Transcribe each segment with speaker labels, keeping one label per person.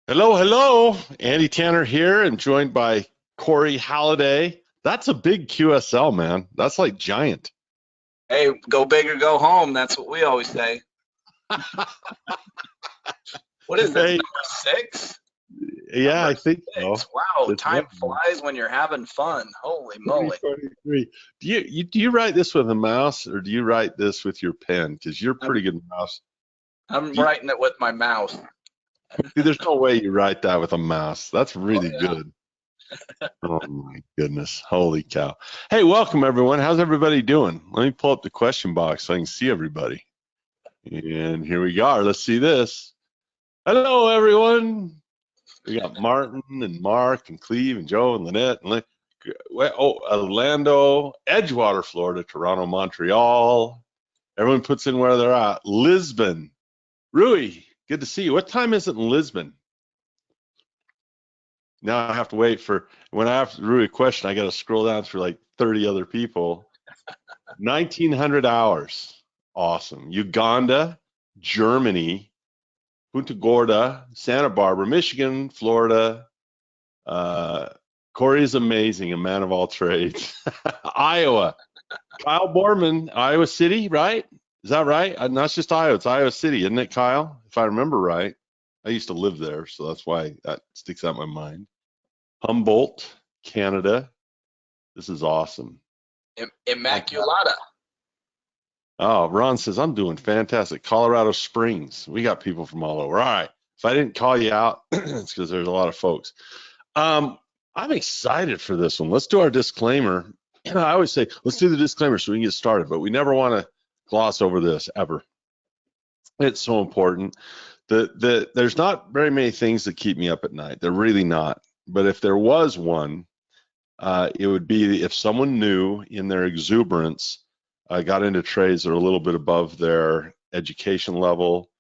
Speaker 1: Hello, hello. Andy Tanner here and joined by Corey Halliday. That's a big QSL, man. That's like giant.
Speaker 2: Hey, go big or go home. That's what we always say. What is this,
Speaker 1: Hey,
Speaker 2: number six?
Speaker 1: yeah,
Speaker 2: Number
Speaker 1: I think so.
Speaker 2: six. Wow,
Speaker 1: It's
Speaker 2: time flies when you're having fun. Holy moly.
Speaker 1: 3:43. Do you write this with a mouse or do you write this with your pen? Because you're
Speaker 2: I'm,
Speaker 1: pretty good mouse.
Speaker 2: I'm
Speaker 1: Do you,
Speaker 2: writing it with my mouse.
Speaker 1: see, there's no way you write that with a mouse. That's
Speaker 2: Oh,
Speaker 1: really
Speaker 2: yeah.
Speaker 1: good. Oh my goodness. Holy cow. Hey, welcome everyone. How's everybody doing? Let me pull up the question box so I can see everybody. And here we are. Let's see this. Hello, everyone. We got Martin and Mark and Cleve and Joe and Lynette and Orlando, Edgewater, Florida, Toronto, Montreal. Everyone puts in where they're at. Lisbon. Rui, good to see you. What time is it in Lisbon? Now I have to wait for when I ask Rui a question, I got to scroll down through like 30 other people. 1900 hours. Awesome. Uganda, Germany, Punta Gorda, Santa Barbara, Michigan, Florida. Corey is amazing, a man of all trades. Iowa, Kyle Borman, Iowa City, right? Is that right? Not just Iowa, it's Iowa City, isn't it, Kyle? If I remember right. I used to live there, so that's why that sticks out in my mind. Humboldt, Canada. This is awesome.
Speaker 2: Immaculata.
Speaker 1: Oh, Ron says, I'm doing fantastic. Colorado Springs. We got people from all over. All right. If I didn't call you out, it's because there's a lot of folks. I'm excited for this one. Let's do our disclaimer. I always say, let's do the disclaimer so we can get started, but we never want to gloss over this ever. It's so important. There's not very many things that keep me up at night. They're really not. But if there was one, it would be if someone new in their exuberance got into trades that are a little bit above their education level.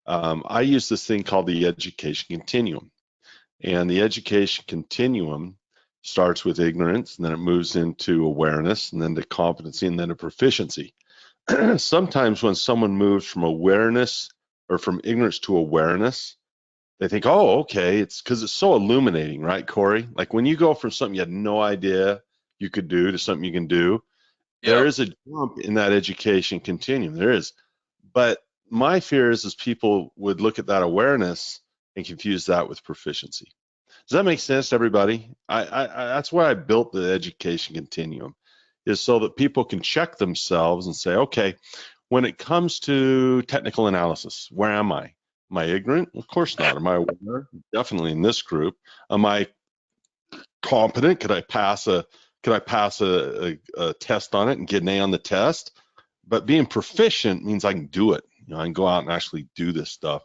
Speaker 1: I use this thing called the education continuum. And the education continuum starts with ignorance, and then it moves into awareness, and then to competency, and then to proficiency. Sometimes when someone moves from awareness or from ignorance to awareness, they think, oh, okay, it's because it's so illuminating, right, Corey? Like when you go from something you had no idea you could do to something you can do, there
Speaker 2: Yep.
Speaker 1: is a jump in that education continuum. There is. But my fear is people would look at that awareness and confuse that with proficiency. Does that make sense to everybody? That's why I built the education continuum, is so that people can check themselves and say, okay, when it comes to technical analysis, where am I? Am I ignorant? Of course not. Am I aware? Definitely in this group. Am I competent? Could I pass a test on it and get an A on the test? But being proficient means I can do it. I can go out and actually do this stuff.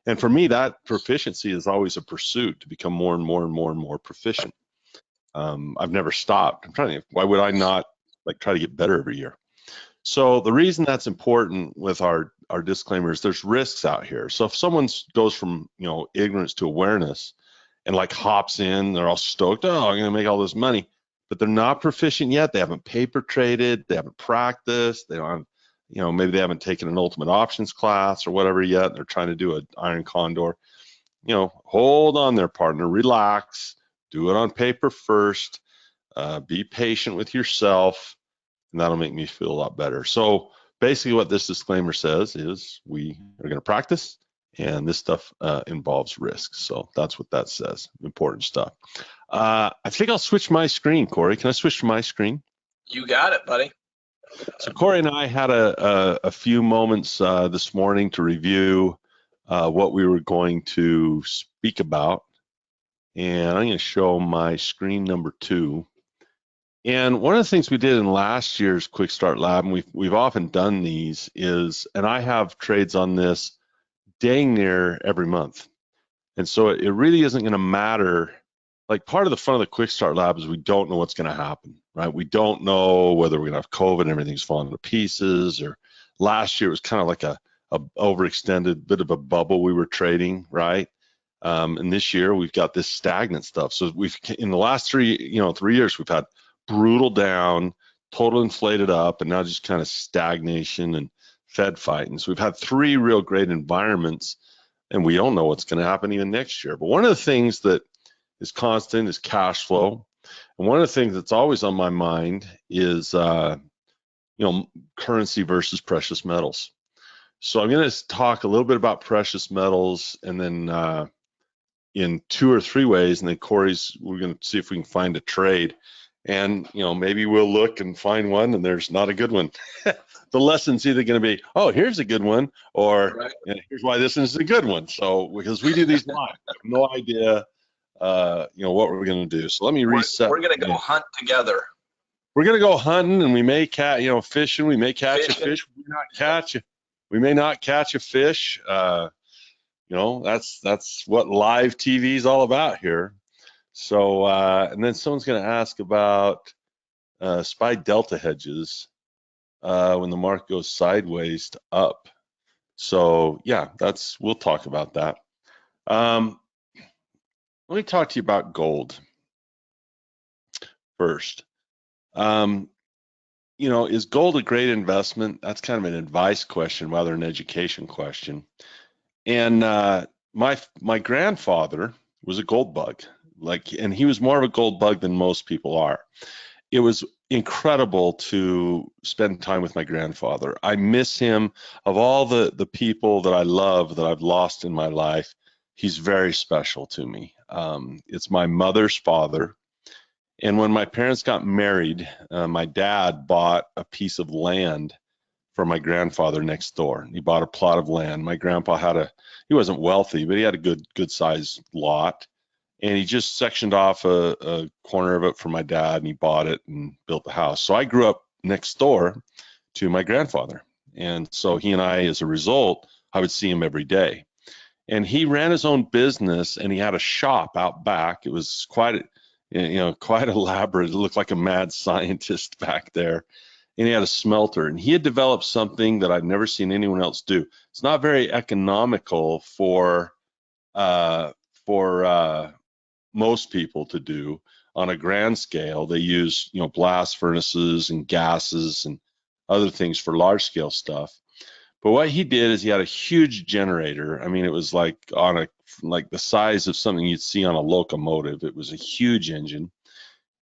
Speaker 1: And for me, that proficiency is always a pursuit to become more and more and more and more proficient. I've never stopped. I'm trying to think, why would I not like try to get better every year? So the reason that's important with our disclaimers, there's risks out here. So if someone goes from ignorance to awareness and like hops in, they're all stoked, oh, I'm gonna make all this money, but they're not proficient yet. They haven't paper traded, they haven't practiced, they don't have, maybe they haven't taken an ultimate options class or whatever yet. They're trying to do an iron condor. Hold on there, partner, relax, do it on paper first, be patient with yourself, and that'll make me feel a lot better. So basically what this disclaimer says is we are going to practice, and this stuff involves risk. So that's what that says, important stuff. I think I'll switch my screen, Corey. Can I switch to my screen?
Speaker 2: You got it, buddy.
Speaker 1: So Corey and I had a few moments this morning to review what we were going to speak about. And I'm going to show my screen number 2. And one of the things we did in last year's Quick Start Lab, and we've often done these, is, and I have trades on this dang near every month. And so it really isn't going to matter. Like part of the fun of the Quick Start Lab is we don't know what's going to happen, right? We don't know whether we're going to have COVID and everything's falling to pieces, or last year it was kind of like a overextended bit of a bubble we were trading, right? And this year we've got this stagnant stuff. So we've, in the last 3 years, we've had brutal down, total inflated up, and now just kind of stagnation and Fed fighting. So we've had 3 real great environments and we don't know what's going to happen even next year. But one of the things that is constant is cash flow. And one of the things that's always on my mind is, currency versus precious metals. So I'm going to talk a little bit about precious metals, and then in 2 or 3 ways, and then we're going to see if we can find a trade. And, maybe we'll look and find one and there's not a good one. The lesson's either going to be, oh, here's a good one, or
Speaker 2: Right.
Speaker 1: here's why this is a good one. So, because we do these live, I have no idea, what we're going to do. So let me reset.
Speaker 2: We're going to go hunt together.
Speaker 1: We're going to go hunting, and we may catch, fishing. We may catch a fish. We may not catch a fish. That's what live TV is all about here. So, and then someone's going to ask about SPY delta hedges when the market goes sideways to up. So, yeah, we'll talk about that. Let me talk to you about gold first. Is gold a great investment? That's kind of an advice question rather than an education question. And my grandfather was a gold bug. And he was more of a gold bug than most people are. It was incredible to spend time with my grandfather. I miss him. Of all the people that I love that I've lost in my life, he's very special to me. It's my mother's father. And when my parents got married, my dad bought a piece of land for my grandfather next door. He bought a plot of land. My grandpa he wasn't wealthy, but he had a good sized lot. And he just sectioned off a corner of it for my dad, and he bought it and built the house. So I grew up next door to my grandfather. And so he and I, as a result, I would see him every day. And he ran his own business, and he had a shop out back. It was quite elaborate. It looked like a mad scientist back there. And he had a smelter, and he had developed something that I've never seen anyone else do. It's not very economical for most people to do on a grand scale. They use, blast furnaces and gases and other things for large scale stuff. But what he did is he had a huge generator. I mean, it was like the size of something you'd see on a locomotive. It was a huge engine.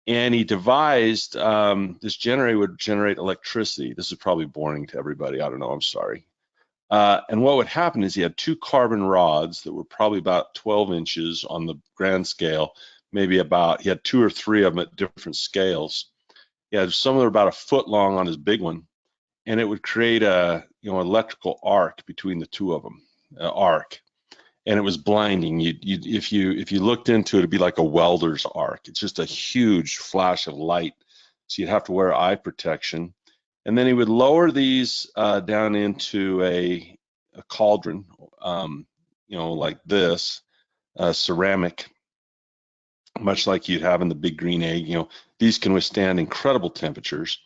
Speaker 1: And he devised this generator would generate electricity. This is probably boring to everybody. I don't know. I'm sorry. And what would happen is he had 2 carbon rods that were probably about 12 inches on the grand scale. He had 2 or 3 of them at different scales. He had some that were about a foot long on his big one, and it would create electrical arc between the 2 of them, arc. And it was blinding. If you looked into it, it'd be like a welder's arc. It's just a huge flash of light. So you'd have to wear eye protection. And then he would lower these down into a cauldron, like this, ceramic, much like you'd have in the Big Green Egg. These can withstand incredible temperatures.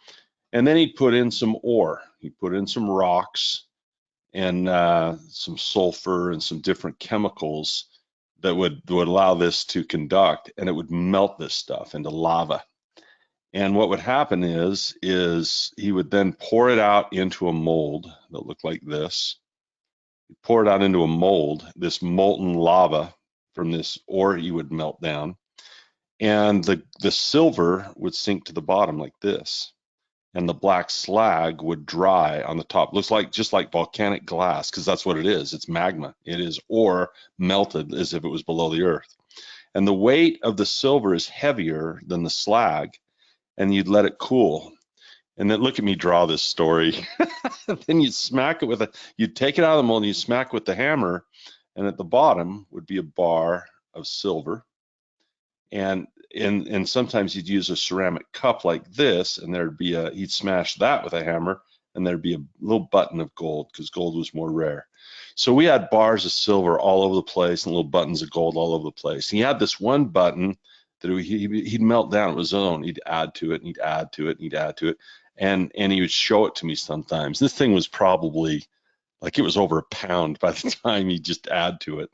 Speaker 1: And then he'd put in some ore. He'd put in some rocks and some sulfur and some different chemicals that would allow this to conduct, and it would melt this stuff into lava. And what would happen is he would then pour it out into a mold that looked like this. He'd pour it out into a mold, this molten lava from this ore he would melt down. And the silver would sink to the bottom like this. And the black slag would dry on the top. Looks like just like volcanic glass, because that's what it is. It's magma. It is ore melted as if it was below the earth. And the weight of the silver is heavier than the slag, and you'd let it cool. And then look at me draw this story. Then you'd smack it you'd take it out of the mold and you'd smack with the hammer, and at the bottom would be a bar of silver. And sometimes you'd use a ceramic cup like this, and he'd smash that with a hammer, and there'd be a little button of gold, because gold was more rare. So we had bars of silver all over the place and little buttons of gold all over the place. And he had this one button that he'd melt down on his own. He'd add to it, and he'd add to it, and he'd add to it. And he would show it to me sometimes. This thing was probably, like, it was over a pound by the time he'd just add to it.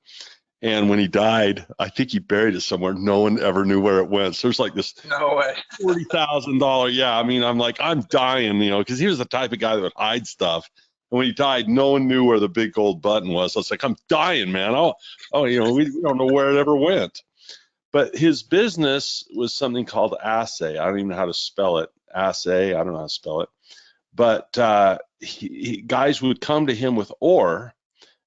Speaker 1: And when he died, I think he buried it somewhere. No one ever knew where it went. So there's like this
Speaker 2: No way.
Speaker 1: $40,000. Yeah, I mean, I'm like, I'm dying, because he was the type of guy that would hide stuff. And when he died, no one knew where the big gold button was. I was like, I'm dying, man. We don't know where it ever went. But his business was something called assay. I don't even know how to spell it. Assay, I don't know how to spell it. But guys would come to him with ore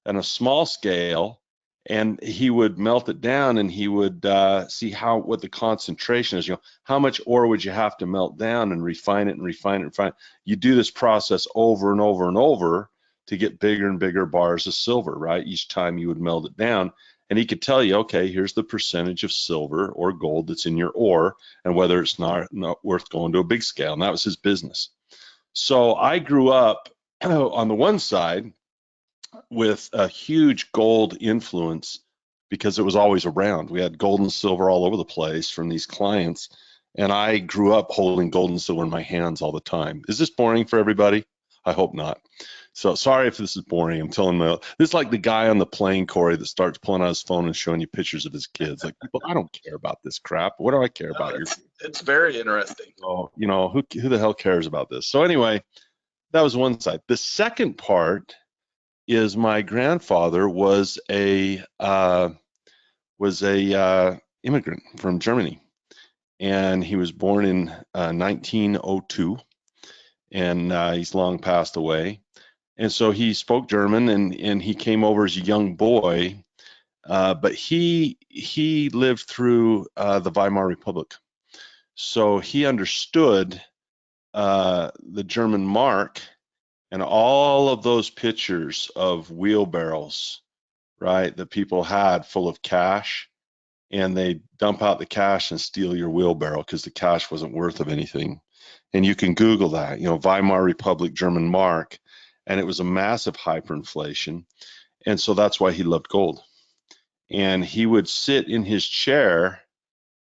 Speaker 1: on a small scale, and he would melt it down, and he would see what the concentration is. How much ore would you have to melt down and refine it and refine it and refine it? You do this process over and over and over to get bigger and bigger bars of silver, right? Each time you would melt it down. And he could tell you, okay, here's the percentage of silver or gold that's in your ore, and whether it's not worth going to a big scale. And that was his business. So I grew up on the one side with a huge gold influence because it was always around. We had gold and silver all over the place from these clients. And I grew up holding gold and silver in my hands all the time. Is this boring for everybody? I hope not. So sorry if this is boring. I'm telling you, this is like the guy on the plane, Corey, that starts pulling out his phone and showing you pictures of his kids. Like, people, I don't care about this crap. What do I care about?
Speaker 2: It's very interesting.
Speaker 1: Oh, who the hell cares about this? So anyway, that was one side. The second part is my grandfather was a immigrant from Germany, and he was born in 1902, and he's long passed away. And so he spoke German, and he came over as a young boy, but he lived through the Weimar Republic, so he understood the German mark and all of those pictures of wheelbarrows, right, that people had full of cash, and they dump out the cash and steal your wheelbarrow because the cash wasn't worth of anything. And you can Google that, Weimar Republic, German mark, and it was a massive hyperinflation. And so that's why he loved gold. And he would sit in his chair,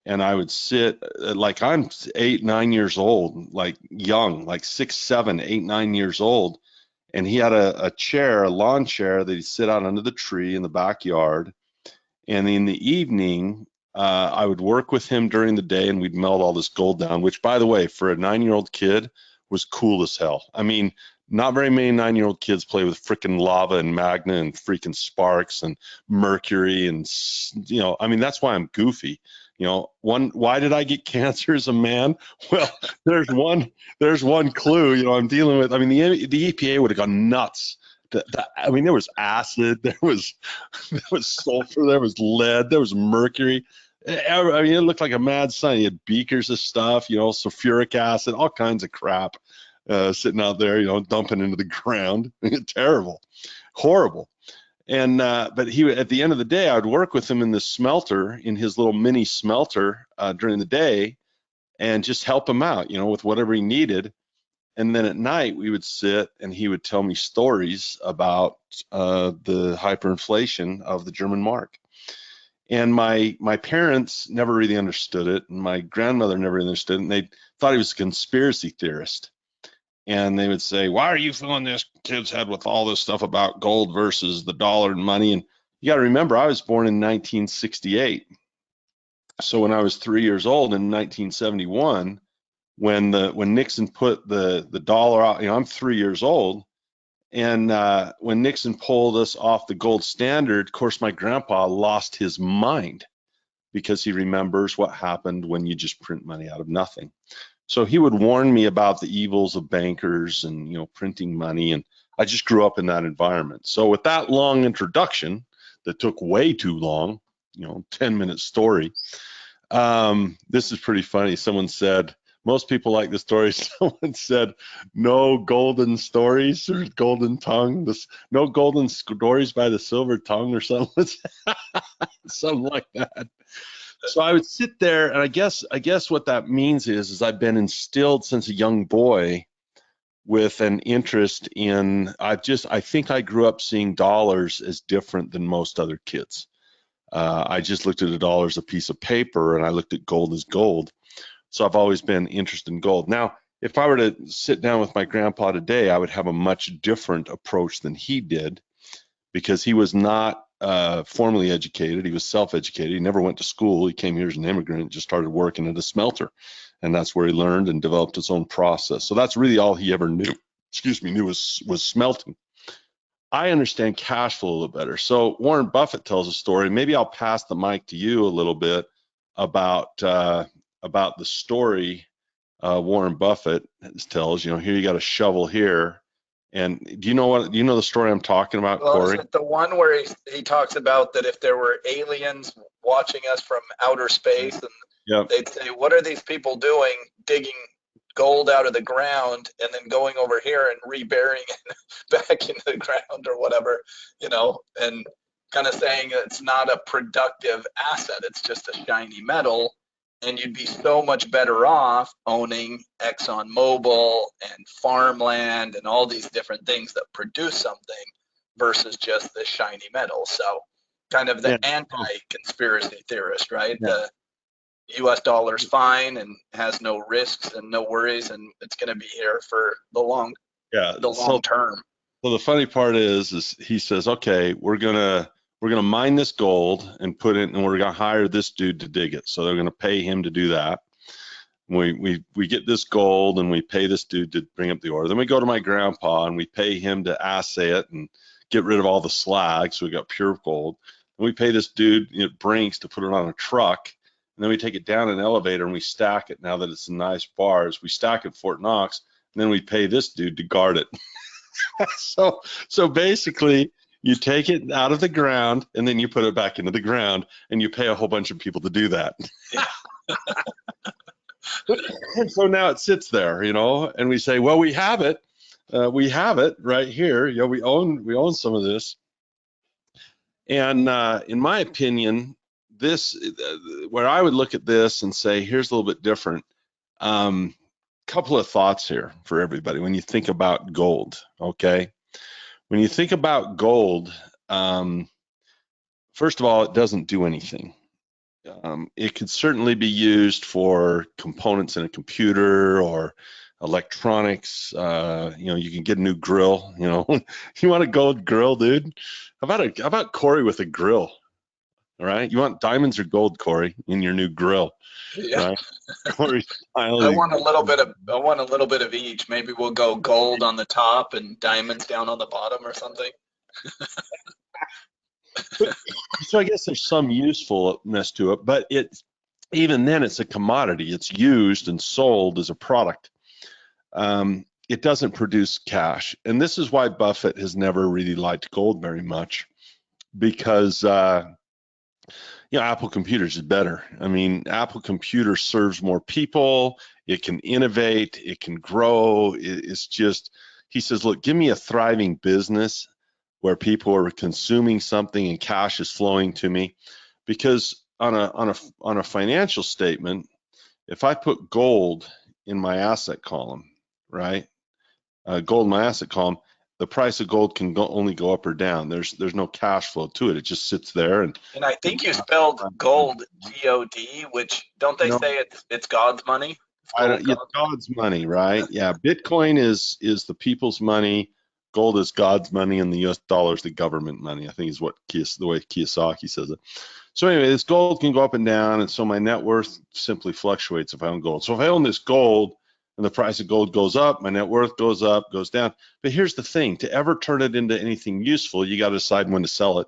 Speaker 1: and I would sit like I'm 8, 9 years old, like young, like 6, 7, 8, 9 years old. And he had a chair, a lawn chair that he'd sit out under the tree in the backyard. And in the evening, I would work with him during the day, and we'd melt all this gold down, which, by the way, for a 9-year-old kid was cool as hell. I mean, not very many 9-year-old kids play with freaking lava and magna and freaking sparks and mercury. And, I mean, that's why I'm goofy. Why did I get cancer as a man? Well, there's one clue, I'm dealing with. I mean, the EPA would have gone nuts. I mean, there was acid, there was sulfur, there was lead, there was mercury. I mean, it looked like a mad science. You had beakers of stuff, sulfuric acid, all kinds of crap sitting out there, dumping into the ground. Terrible, horrible. And but he, at the end of the day, I would work with him in this smelter, in his little mini smelter during the day, and just help him out, with whatever he needed. And then at night we would sit, and he would tell me stories about the hyperinflation of the German mark. And my parents never really understood it, and my grandmother never really understood it, and they thought he was a conspiracy theorist. And they would say, why are you filling this kid's head with all this stuff about gold versus the dollar and money? And you got to remember, I was born in 1968. So when I was 3 years old in 1971, when Nixon put the dollar out, I'm 3 years old. And when Nixon pulled us off the gold standard, of course, my grandpa lost his mind because he remembers what happened when you just print money out of nothing. So he would warn me about the evils of bankers and, printing money. And I just grew up in that environment. So with that long introduction that took way too long, 10-minute story, this is pretty funny. Someone said, most people like the story. Someone said, no golden stories or golden tongue, no golden stories by the silver tongue or something, something like that. So I would sit there, and I guess what that means is I've been instilled since a young boy with an interest in, I think I grew up seeing dollars as different than most other kids. I just looked at a dollar as a piece of paper, and I looked at gold as gold. So I've always been interested in gold. Now, if I were to sit down with my grandpa today, I would have a much different approach than he did, because he was not formally educated. He was self-educated. He never went to school. He came here as an immigrant and just started working at a smelter. And that's where he learned and developed his own process. So that's really all he ever knew, was smelting. I understand cash flow a little better. So Warren Buffett tells a story. Maybe I'll pass the mic to you a little bit about the story Warren Buffett tells. Here you got a shovel here, and do you know the story I'm talking about,
Speaker 2: Well, is
Speaker 1: Corey?
Speaker 2: it the one where he talks about that if there were aliens watching us from outer space, and
Speaker 1: Yep.
Speaker 2: they'd say, what are these people doing digging gold out of the ground and then going over here and reburying it back into the ground or whatever, and kind of saying it's not a productive asset, it's just a shiny metal, and you'd be so much better off owning ExxonMobil and farmland and all these different things that produce something versus just the shiny metal. So kind of the anti-conspiracy theorist, right?
Speaker 1: Yeah.
Speaker 2: The US dollar's fine and has no risks and no worries, and it's going to be here for the long term.
Speaker 1: So the funny part is he says, okay, we're gonna mine this gold and put it, and we're gonna hire this dude to dig it. So they're gonna pay him to do that. We get this gold and we pay this dude to bring up the ore. Then we go to my grandpa and we pay him to assay it and get rid of all the slag, so we got pure gold. And we pay this dude at Brinks to put it on a truck. And then we take it down an elevator and we stack it. Now that it's in nice bars, we stack it at Fort Knox, and then we pay this dude to guard it. So basically, you take it out of the ground and then you put it back into the ground, and you pay a whole bunch of people to do that. And so now it sits there, and we say, well, we have it right here. We own some of this. And in my opinion, this, where I would look at this and say, here's a little bit different. Couple of thoughts here for everybody when you think about gold. Okay, when you think about gold, first of all, it doesn't do anything. It could certainly be used for components in a computer or electronics. You can get a new grill. You want a gold grill, dude? How about Corey with a grill? All right, you want diamonds or gold, Corey, in your new grill?
Speaker 2: Yeah.
Speaker 1: Right? Corey's
Speaker 2: I want a little bit of each. Maybe we'll go gold on the top and diamonds down on the bottom or something.
Speaker 1: So I guess there's some usefulness to it, but even then it's a commodity. It's used and sold as a product. It doesn't produce cash, and this is why Buffett has never really liked gold very much, because Apple Computers is better. I mean, Apple Computer serves more people. It can innovate. It can grow. It's just, he says, look, give me a thriving business where people are consuming something and cash is flowing to me. Because on a financial statement, if I put gold in my asset column, right? Gold in my asset column, the price of gold can only go up or down. There's no cash flow to it. It just sits there. And
Speaker 2: I think you spelled gold G-O-D, which don't they say it's God's money?
Speaker 1: It's God's money, right? Yeah, Bitcoin is the people's money. Gold is God's money, and the U.S. dollar is the government money. I think is the way Kiyosaki says it. So anyway, this gold can go up and down, and so my net worth simply fluctuates if I own gold. So if I own this gold and the price of gold goes up, my net worth goes up, goes down. But here's the thing: to ever turn it into anything useful, you got to decide when to sell it.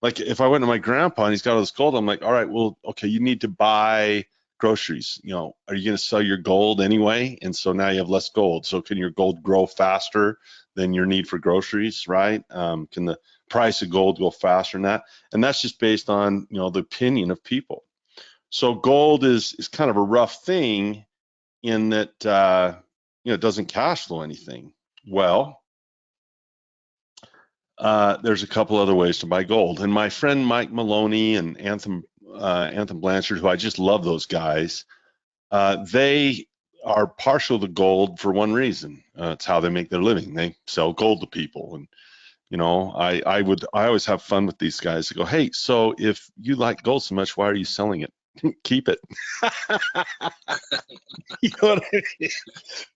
Speaker 1: Like if I went to my grandpa and he's got all this gold, I'm like, all right, well, okay, you need to buy groceries. Are you going to sell your gold anyway? And so now you have less gold. So can your gold grow faster than your need for groceries, right? Can the price of gold go faster than that? And that's just based on, the opinion of people. So gold is kind of a rough thing in that, it doesn't cash flow anything. Well, there's a couple other ways to buy gold. And my friend Mike Maloney and Anthem Blanchard, who I just love those guys, they are partial to gold for one reason. It's how they make their living. They sell gold to people. And, I always have fun with these guys to go, hey, so if you like gold so much, why are you selling it? Keep it. You know what I mean?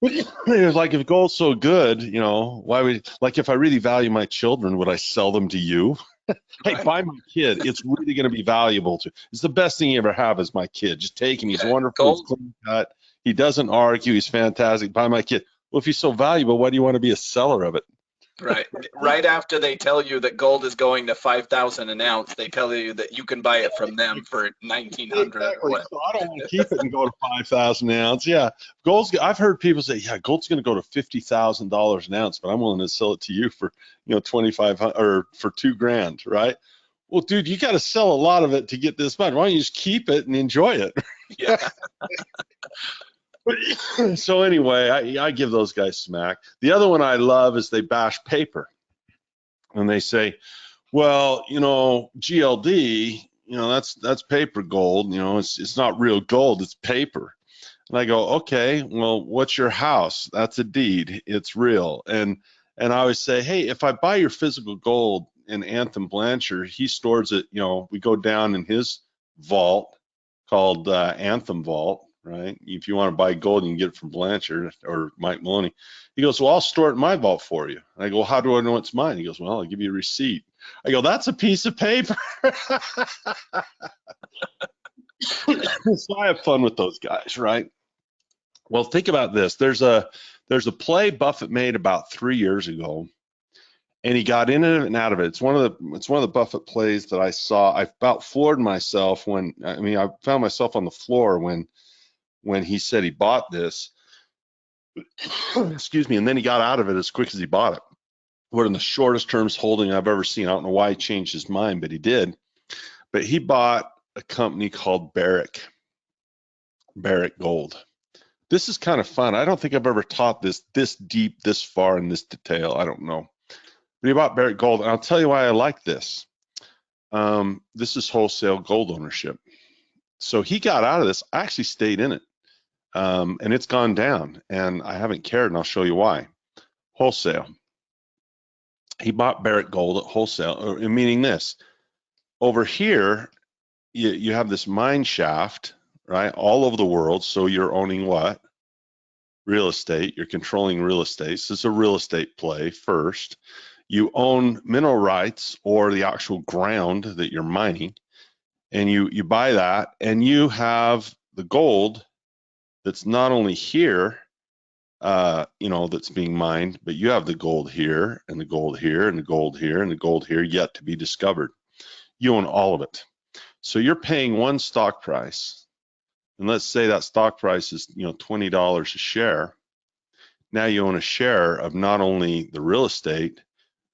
Speaker 1: It's like, if gold's so good, why would, like, if I really value my children, would I sell them to you? Hey, buy my kid. It's really going to be valuable to. It's the best thing you ever have is my kid. Just take him. He's wonderful. He's clean cut. He doesn't argue. He's fantastic. Buy my kid. Well, if he's so valuable, why do you want to be a seller of it?
Speaker 2: Right. Right after they tell you that gold is going to 5,000 an ounce, they tell you that you can buy it from them for 1,900 or
Speaker 1: Exactly.
Speaker 2: whatever.
Speaker 1: So I don't want to keep it and go to 5,000 an ounce. Yeah, I've heard people say, yeah, gold's going to go to $50,000 an ounce, but I'm willing to sell it to you for 2,500 or for $2,000, right? Well, dude, you got to sell a lot of it to get this much. Why don't you just keep it and enjoy it?
Speaker 2: Yeah.
Speaker 1: So anyway, I give those guys smack. The other one I love is they bash paper, and they say, well, GLD, that's paper gold. It's not real gold, it's paper. And I go, okay, well, what's your house? That's a deed. It's real. And I always say, hey, if I buy your physical gold in Anthem Blanchard, he stores it. We go down in his vault called Anthem Vault, right? If you want to buy gold, you can get it from Blanchard or Mike Maloney. He goes, well, I'll store it in my vault for you. And I go, well, how do I know it's mine? He goes, well, I'll give you a receipt. I go, that's a piece of paper. So I have fun with those guys, right? Well, think about this. There's a play Buffett made about 3 years ago, and he got in it and out of it. It's one of the Buffett plays that I saw. I about floored myself I found myself on the floor when he said he bought this. Excuse me, and then he got out of it as quick as he bought it. One of the shortest terms holding I've ever seen. I don't know why he changed his mind, but he did. But he bought a company called Barrick Gold. This is kind of fun. I don't think I've ever taught this deep, this far, in this detail. I don't know. But he bought Barrick Gold, and I'll tell you why I like this. This is wholesale gold ownership. So he got out of this. I actually stayed in it, and it's gone down, and I haven't cared, and I'll show you why. Wholesale. He bought Barrick Gold at wholesale, meaning this. Over here, you have this mine shaft, right, all over the world. So you're owning what? Real estate. You're controlling real estate. So it's a real estate play first. You own mineral rights or the actual ground that you're mining, and you buy that, and you have the gold that's not only here, that's being mined, but you have the gold here and the gold here and the gold here and the gold here yet to be discovered. You own all of it. So you're paying one stock price, and let's say that stock price is $20 a share. Now you own a share of not only the real estate,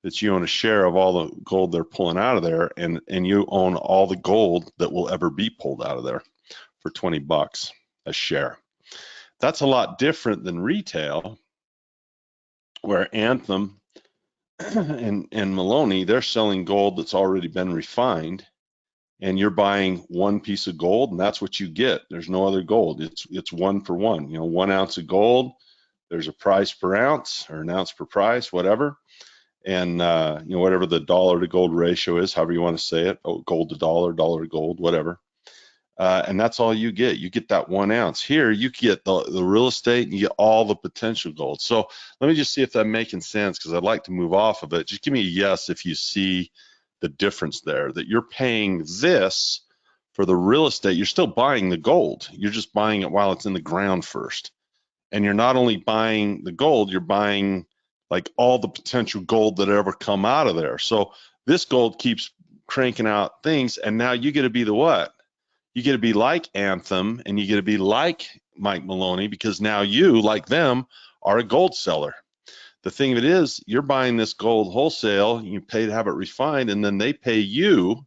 Speaker 1: that you own a share of all the gold they're pulling out of there, and you own all the gold that will ever be pulled out of there for $20 a share. That's a lot different than retail, where Anthem and Maloney, they're selling gold that's already been refined, and you're buying one piece of gold, and that's what you get. There's no other gold. It's one for one. 1 ounce of gold, there's a price per ounce or an ounce per price, whatever. And whatever the dollar to gold ratio is, however you want to say it, gold to dollar, dollar to gold, whatever. And that's all you get. You get that 1 ounce. Here, you get the real estate, and you get all the potential gold. So let me just see if that's making sense, because I'd like to move off of it. Just give me a yes if you see the difference there, that you're paying this for the real estate. You're still buying the gold. You're just buying it while it's in the ground first. And you're not only buying the gold, you're buying like all the potential gold that ever come out of there. So this gold keeps cranking out things, and now you get to be the what? You get to be like Anthem, and you get to be like Mike Maloney, because now you, like them, are a gold seller. The thing of it is, you're buying this gold wholesale, you pay to have it refined, and then they pay you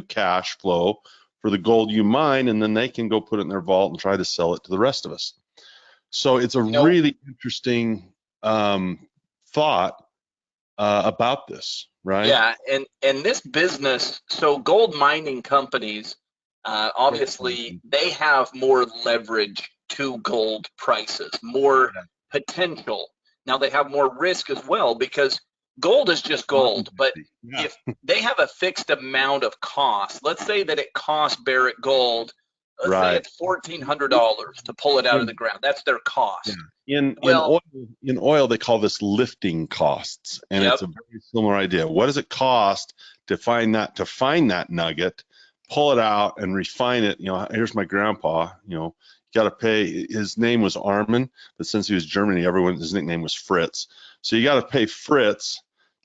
Speaker 1: cash flow for the gold you mine, and then they can go put it in their vault and try to sell it to the rest of us. So it's a really interesting thought about this, right?
Speaker 2: Yeah, and this business, so gold mining companies, obviously they have more leverage to gold prices, more potential. Now they have more risk as well, because gold is just gold, but if they have a fixed amount of cost, let's say that it costs Barrick Gold, let's say it's $1,400 to pull it out of the ground. That's their cost.
Speaker 1: In oil, they call this lifting costs, and it's a very similar idea. What does it cost to find that nugget, pull it out, and refine it? Here's my grandpa. You got to pay. His name was Armin, but since he was German, his nickname was Fritz. So you got to pay Fritz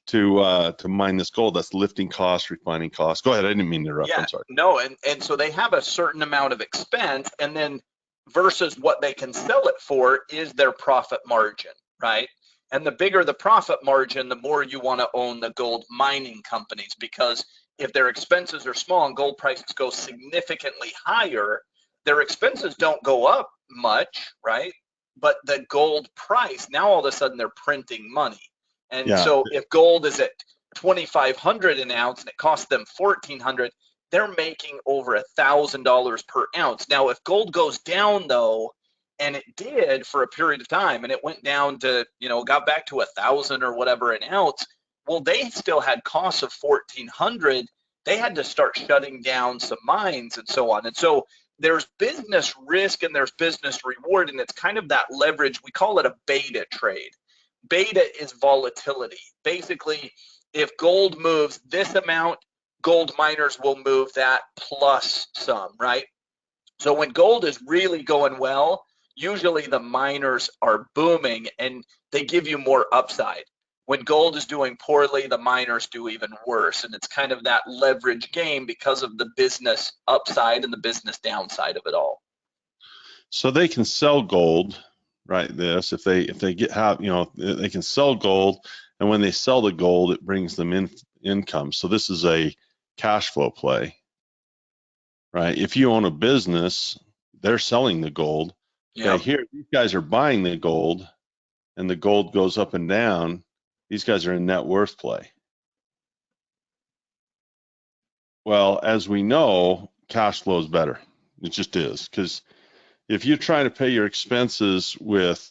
Speaker 1: to mine this gold. That's lifting costs, refining costs. Go ahead. I didn't mean to interrupt.
Speaker 2: Yeah,
Speaker 1: I'm sorry.
Speaker 2: no, and so they have a certain amount of expense, and then versus what they can sell it for is their profit margin, right? And the bigger the profit margin, the more you want to own the gold mining companies, because if their expenses are small and gold prices go significantly higher, their expenses don't go up much, right? But the gold price, now all of a sudden they're printing money. And
Speaker 1: Yeah.
Speaker 2: so if gold is at 2,500 an ounce and it costs them 1,400, they're making over $1,000 per ounce. Now, if gold goes down though, and it did for a period of time, and it went down to, got back to 1,000 or whatever an ounce, well, they still had costs of 1,400. They had to start shutting down some mines and so on. And so there's business risk and there's business reward, and it's kind of that leverage. We call it a beta trade. Beta is volatility. Basically, if gold moves this amount, gold miners will move that plus some, right? So when gold is really going well, usually the miners are booming and they give you more upside. When gold is doing poorly, the miners do even worse. And it's kind of that leverage game because of the business upside and the business downside of it all.
Speaker 1: So they can sell gold, right? This, if they they can sell gold, and when they sell the gold, it brings them in income. So this is a cash flow play, right? If you own a business, they're selling the gold.
Speaker 2: Yep.
Speaker 1: Okay, here these guys are buying the gold, and the gold goes up and down. These guys are in net worth play. Well, as we know, cash flow is better. It just is, because if you're trying to pay your expenses with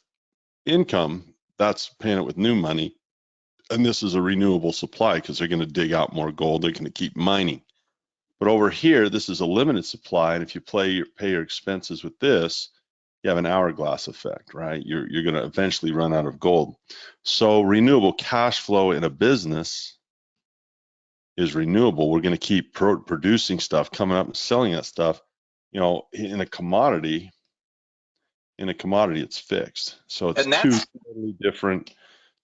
Speaker 1: income, that's paying it with new money. And this is a renewable supply because they're going to dig out more gold. They're going to keep mining. But over here, this is a limited supply. And if you pay your expenses with this, you have an hourglass effect, right? You're going to eventually run out of gold. So renewable cash flow in a business is renewable. We're going to keep producing stuff, coming up and selling that stuff. In a commodity, it's fixed. So it's two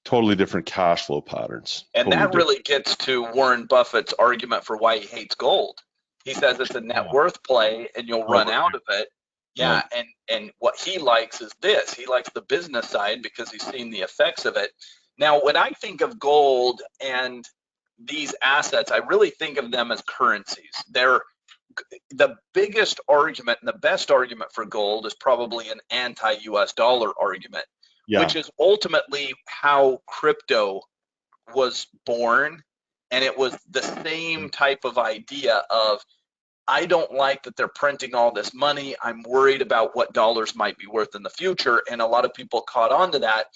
Speaker 1: totally different cash flow patterns.
Speaker 2: And that really gets to Warren Buffett's argument for why he hates gold. He says it's a net worth play and you'll run out of it. Yeah, and what he likes is this. He likes the business side because he's seen the effects of it. Now, when I think of gold and these assets, I really think of them as currencies. They're the biggest argument and the best argument for gold is probably an anti-US dollar argument, which is ultimately how crypto was born. And it was the same type of idea of, I don't like that they're printing all this money. I'm worried about what dollars might be worth in the future. And a lot of people caught on to that.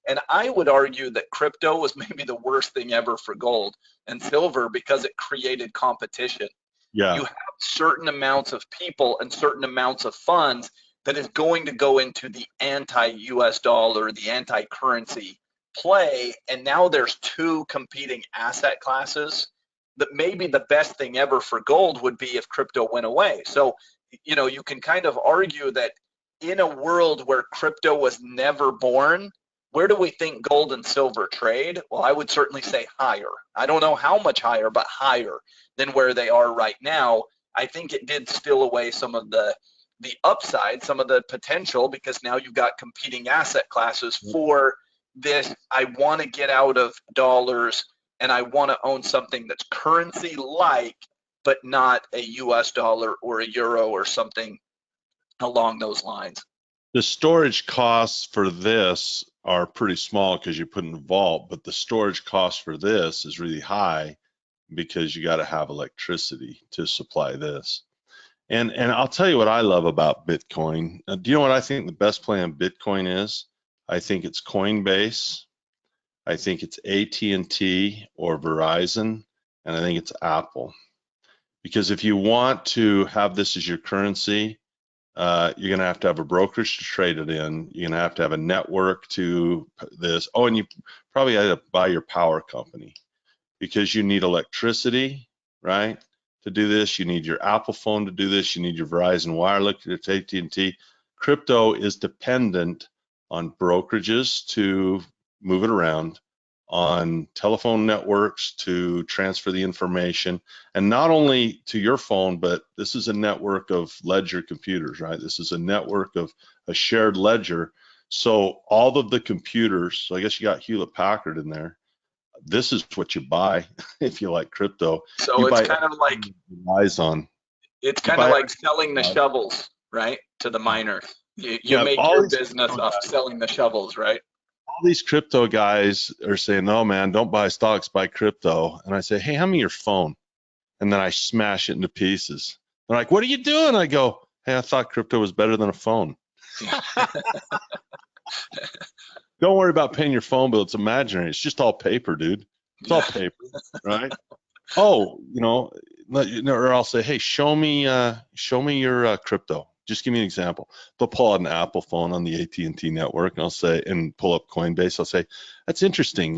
Speaker 2: And I would argue that crypto was maybe the worst thing ever for gold and silver because it created competition.
Speaker 1: Yeah.
Speaker 2: You have certain amounts of people and certain amounts of funds that is going to go into the anti-US dollar, the anti-currency play. And now there's two competing asset classes that maybe the best thing ever for gold would be if crypto went away. So, you can kind of argue that in a world where crypto was never born, where do we think gold and silver trade? Well, I would certainly say higher. I don't know how much higher, but higher than where they are right now. I think it did steal away some of the upside, some of the potential, because now you've got competing asset classes for this. I want to get out of dollars and I want to own something that's currency-like, but not a US dollar or a euro or something along those lines.
Speaker 1: The storage costs for this are pretty small because you put in a vault, but the storage cost for this is really high because you got to have electricity to supply this. And I'll tell you what I love about Bitcoin. Do you know what I think the best play on Bitcoin is? I think it's Coinbase. I think it's AT&T or Verizon, and I think it's Apple. Because if you want to have this as your currency, you're going to have a brokerage to trade it in. You're going to have a network to this. Oh, and you probably have to buy your power company because you need electricity, right? To do this, you need your Apple phone to do this. You need your Verizon Wireless, your AT&T. Crypto is dependent on brokerages to move it around, on telephone networks to transfer the information, and not only to your phone, but this is a network of ledger computers, right? This is a network of a shared ledger. So all of the computers, so I guess you got Hewlett Packard in there. This is what you buy if you like crypto.
Speaker 2: So
Speaker 1: You
Speaker 2: it's
Speaker 1: buy
Speaker 2: kind of like
Speaker 1: eyes on.
Speaker 2: it's
Speaker 1: You
Speaker 2: kind of
Speaker 1: buy
Speaker 2: like selling the shovels, right, to the miners. You
Speaker 1: yeah,
Speaker 2: make
Speaker 1: all
Speaker 2: your
Speaker 1: these
Speaker 2: business off selling the shovels, right?
Speaker 1: all these crypto guys are saying, no, man, don't buy stocks, buy crypto. And I say, hey, hand me your phone. And then I smash it into pieces. They're like, what are you doing? I go, hey, I thought crypto was better than a phone. Don't worry about paying your phone bill. It's imaginary. It's just all paper, dude. It's all paper, right? Oh, or I'll say, hey, show me your crypto. Just give me an example. They'll pull out an Apple phone on the AT&T network, and I'll say, and pull up Coinbase. I'll say, that's interesting.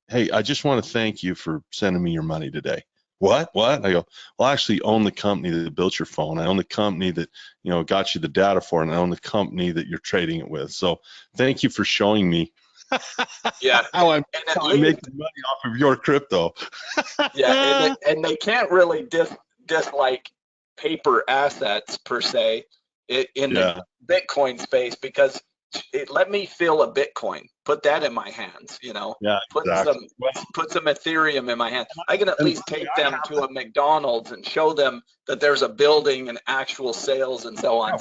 Speaker 1: Hey, I just want to thank you for sending me your money today. What? I go, well, I actually own the company that built your phone. I own the company that, got you the data for it, and I own the company that you're trading it with. So thank you for showing me
Speaker 2: Yeah,
Speaker 1: how I'm
Speaker 2: least,
Speaker 1: making money off of your crypto.
Speaker 2: Yeah, and they can't really dislike paper assets per se in the Bitcoin space, because let me feel a Bitcoin, put that in my hands, put
Speaker 1: exactly.
Speaker 2: some Ethereum in my hand. I can at least take them to a McDonald's and show them that there's a building and actual sales and so on.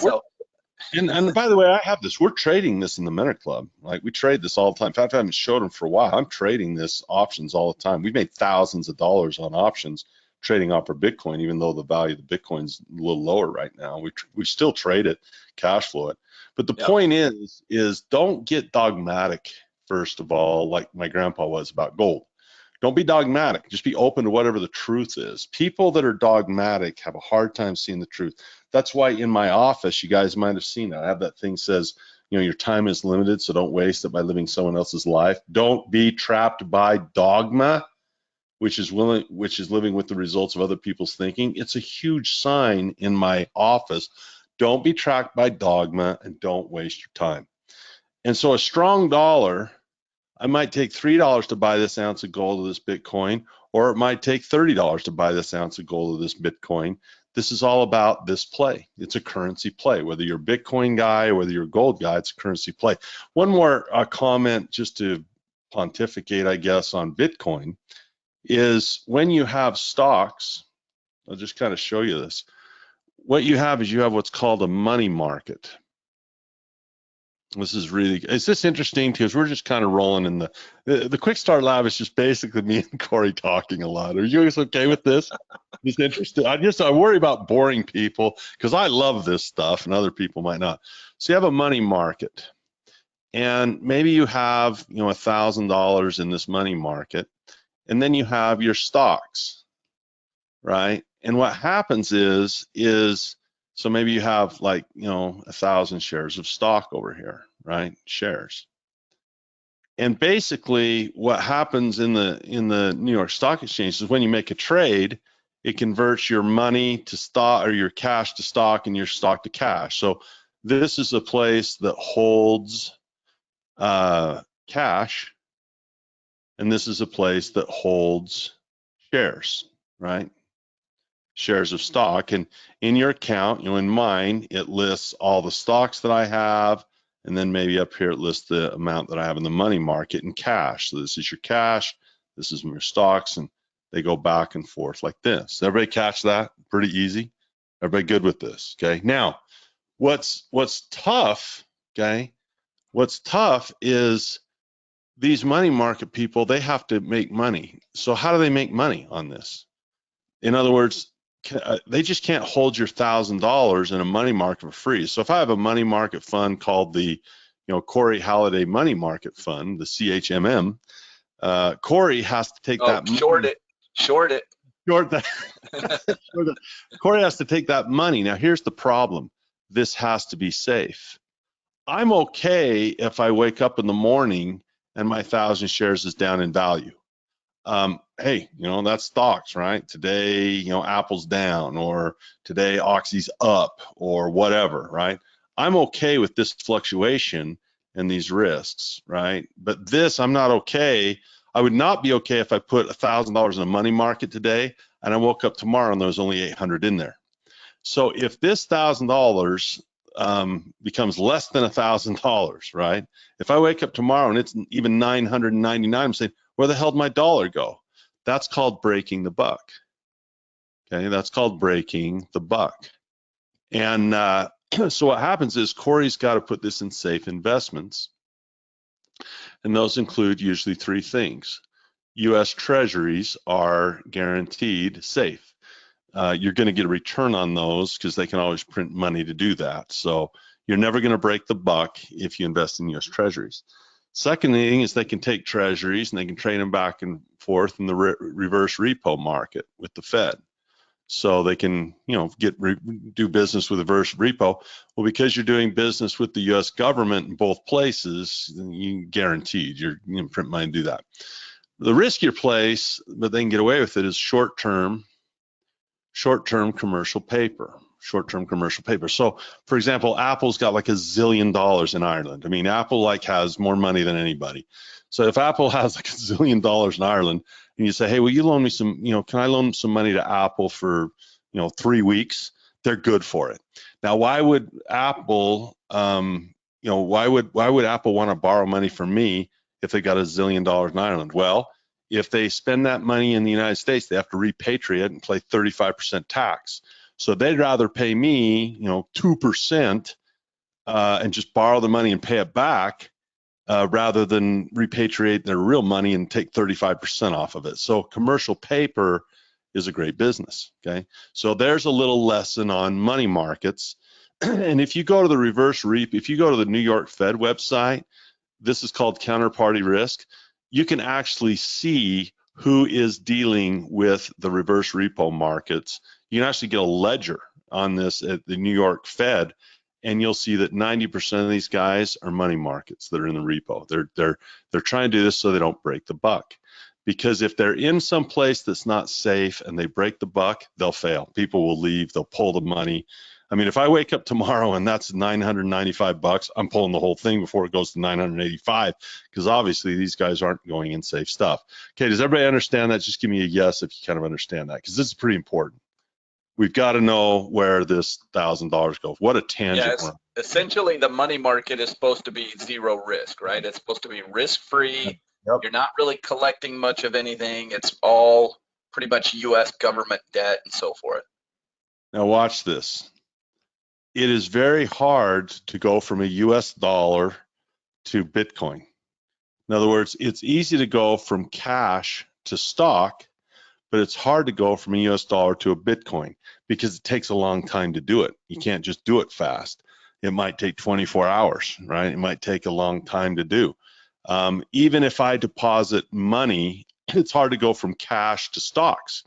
Speaker 1: And by the way, I have this. We're trading this in the Mentor Club. Like, we trade this all the time. In fact, I haven't showed them for a while. I'm trading this options all the time. We've made thousands of dollars on options trading off our Bitcoin, even though the value of the Bitcoin's a little lower right now. We still trade it, cash flow it. But the point is don't get dogmatic, first of all, like my grandpa was about gold. Don't be dogmatic. Just be open to whatever the truth is. People that are dogmatic have a hard time seeing the truth. That's why in my office, you guys might have seen it. I have that thing says, your time is limited, so don't waste it by living someone else's life. Don't be trapped by dogma, which is living with the results of other people's thinking. It's a huge sign in my office. Don't be trapped by dogma, and don't waste your time. And so a strong dollar, I might take $3 to buy this ounce of gold of this Bitcoin, or it might take $30 to buy this ounce of gold of this Bitcoin. This is all about this play. It's a currency play. Whether you're a Bitcoin guy or whether you're a gold guy, it's a currency play. One more comment, just to pontificate, I guess, on Bitcoin, is when you have stocks, I'll just kind of show you this. What you have is what's called a money market. Is this interesting? Because we're just kind of rolling in the Quick Start Lab is just basically me and Corey talking a lot. Are you guys okay with this? Just interested. I worry about boring people because I love this stuff and other people might not. So you have a money market, and maybe you have $1,000 in this money market, and then you have your stocks, right? And what happens is so maybe you have 1,000 shares of stock over here, right? Shares. And basically what happens in the New York Stock Exchange is when you make a trade, it converts your money to stock, or your cash to stock, and your stock to cash. So this is a place that holds cash, and this is a place that holds shares, right? Shares of stock. And in your account, in mine, it lists all the stocks that I have, and then maybe up here it lists the amount that I have in the money market in cash. So this is your cash, this is your stocks, and they go back and forth like this. Everybody catch that? Pretty easy. Everybody good with this? Okay. Now, what's tough? Okay. What's tough is these money market people. They have to make money. So how do they make money on this? In other words, they just can't hold your $1,000 in a money market for free. So if I have a money market fund called the, Corey Halliday Money Market Fund, the CHMM, Corey has to take that.
Speaker 2: Short it.
Speaker 1: Short that. Corey has to take that money. Now here's the problem. This has to be safe. I'm okay if I wake up in the morning and my 1,000 shares is down in value. Hey, that's stocks, right? Today, Apple's down, or today Oxy's up, or whatever, right? I'm okay with this fluctuation and these risks, right? But this, I'm not okay. I would not be okay if I put $1,000 in a money market today and I woke up tomorrow and there was only 800 in there. So if this $1,000 becomes less than $1,000, right? If I wake up tomorrow and it's even 999, I'm saying, where the hell did my dollar go? That's called breaking the buck. Okay, that's called breaking the buck. And so what happens is Corey's got to put this in safe investments. And those include usually three things. US Treasuries are guaranteed safe. You're going to get a return on those because they can always print money to do that. So you're never going to break the buck if you invest in US Treasuries. Second thing is they can take treasuries and they can trade them back and forth in the reverse repo market with the Fed. So they can, do business with reverse repo. Well, because you're doing business with the U.S. government in both places, you guaranteed you're going to print money and do that. The riskier place, but they can get away with it, is short-term commercial paper. Short-term commercial paper. So, for example, Apple's got like $1 zillion in Ireland. I mean, Apple has more money than anybody. So if Apple has like $1 zillion in Ireland, and you say, hey, will you loan me some, can I loan some money to Apple for, 3 weeks? They're good for it. Now, why would Apple, why would Apple want to borrow money from me if they got $1 zillion in Ireland? Well, if they spend that money in the United States, they have to repatriate it and pay 35% tax. So they'd rather pay me, 2% and just borrow the money and pay it back rather than repatriate their real money and take 35% off of it. So commercial paper is a great business, okay? So there's a little lesson on money markets. And if you go to the reverse repo, if you go to the New York Fed website, this is called counterparty risk. You can actually see who is dealing with the reverse repo markets. You can actually get a ledger on this at the New York Fed, and you'll see that 90% of these guys are money markets that are in the repo. They're trying to do this so they don't break the buck. Because if they're in some place that's not safe and they break the buck, they'll fail. People will leave, they'll pull the money. I mean, if I wake up tomorrow and that's $995, I'm pulling the whole thing before it goes to 985, because obviously these guys aren't going in safe stuff. Okay, does everybody understand that? Just give me a yes if you kind of understand that, because this is pretty important. We've got to know where this $1,000 goes. What a tangent.
Speaker 2: Yes, essentially the money market is supposed to be zero risk, right? It's supposed to be risk-free. Yep. You're not really collecting much of anything. It's all pretty much U.S. government debt and so forth.
Speaker 1: Now watch this. It is very hard to go from a US dollar to Bitcoin. In other words, it's easy to go from cash to stock, but it's hard to go from a US dollar to a Bitcoin because it takes a long time to do it. You can't just do it fast. It might take 24 hours, right? It might take a long time to do. Even if I deposit money, it's hard to go from cash to stocks.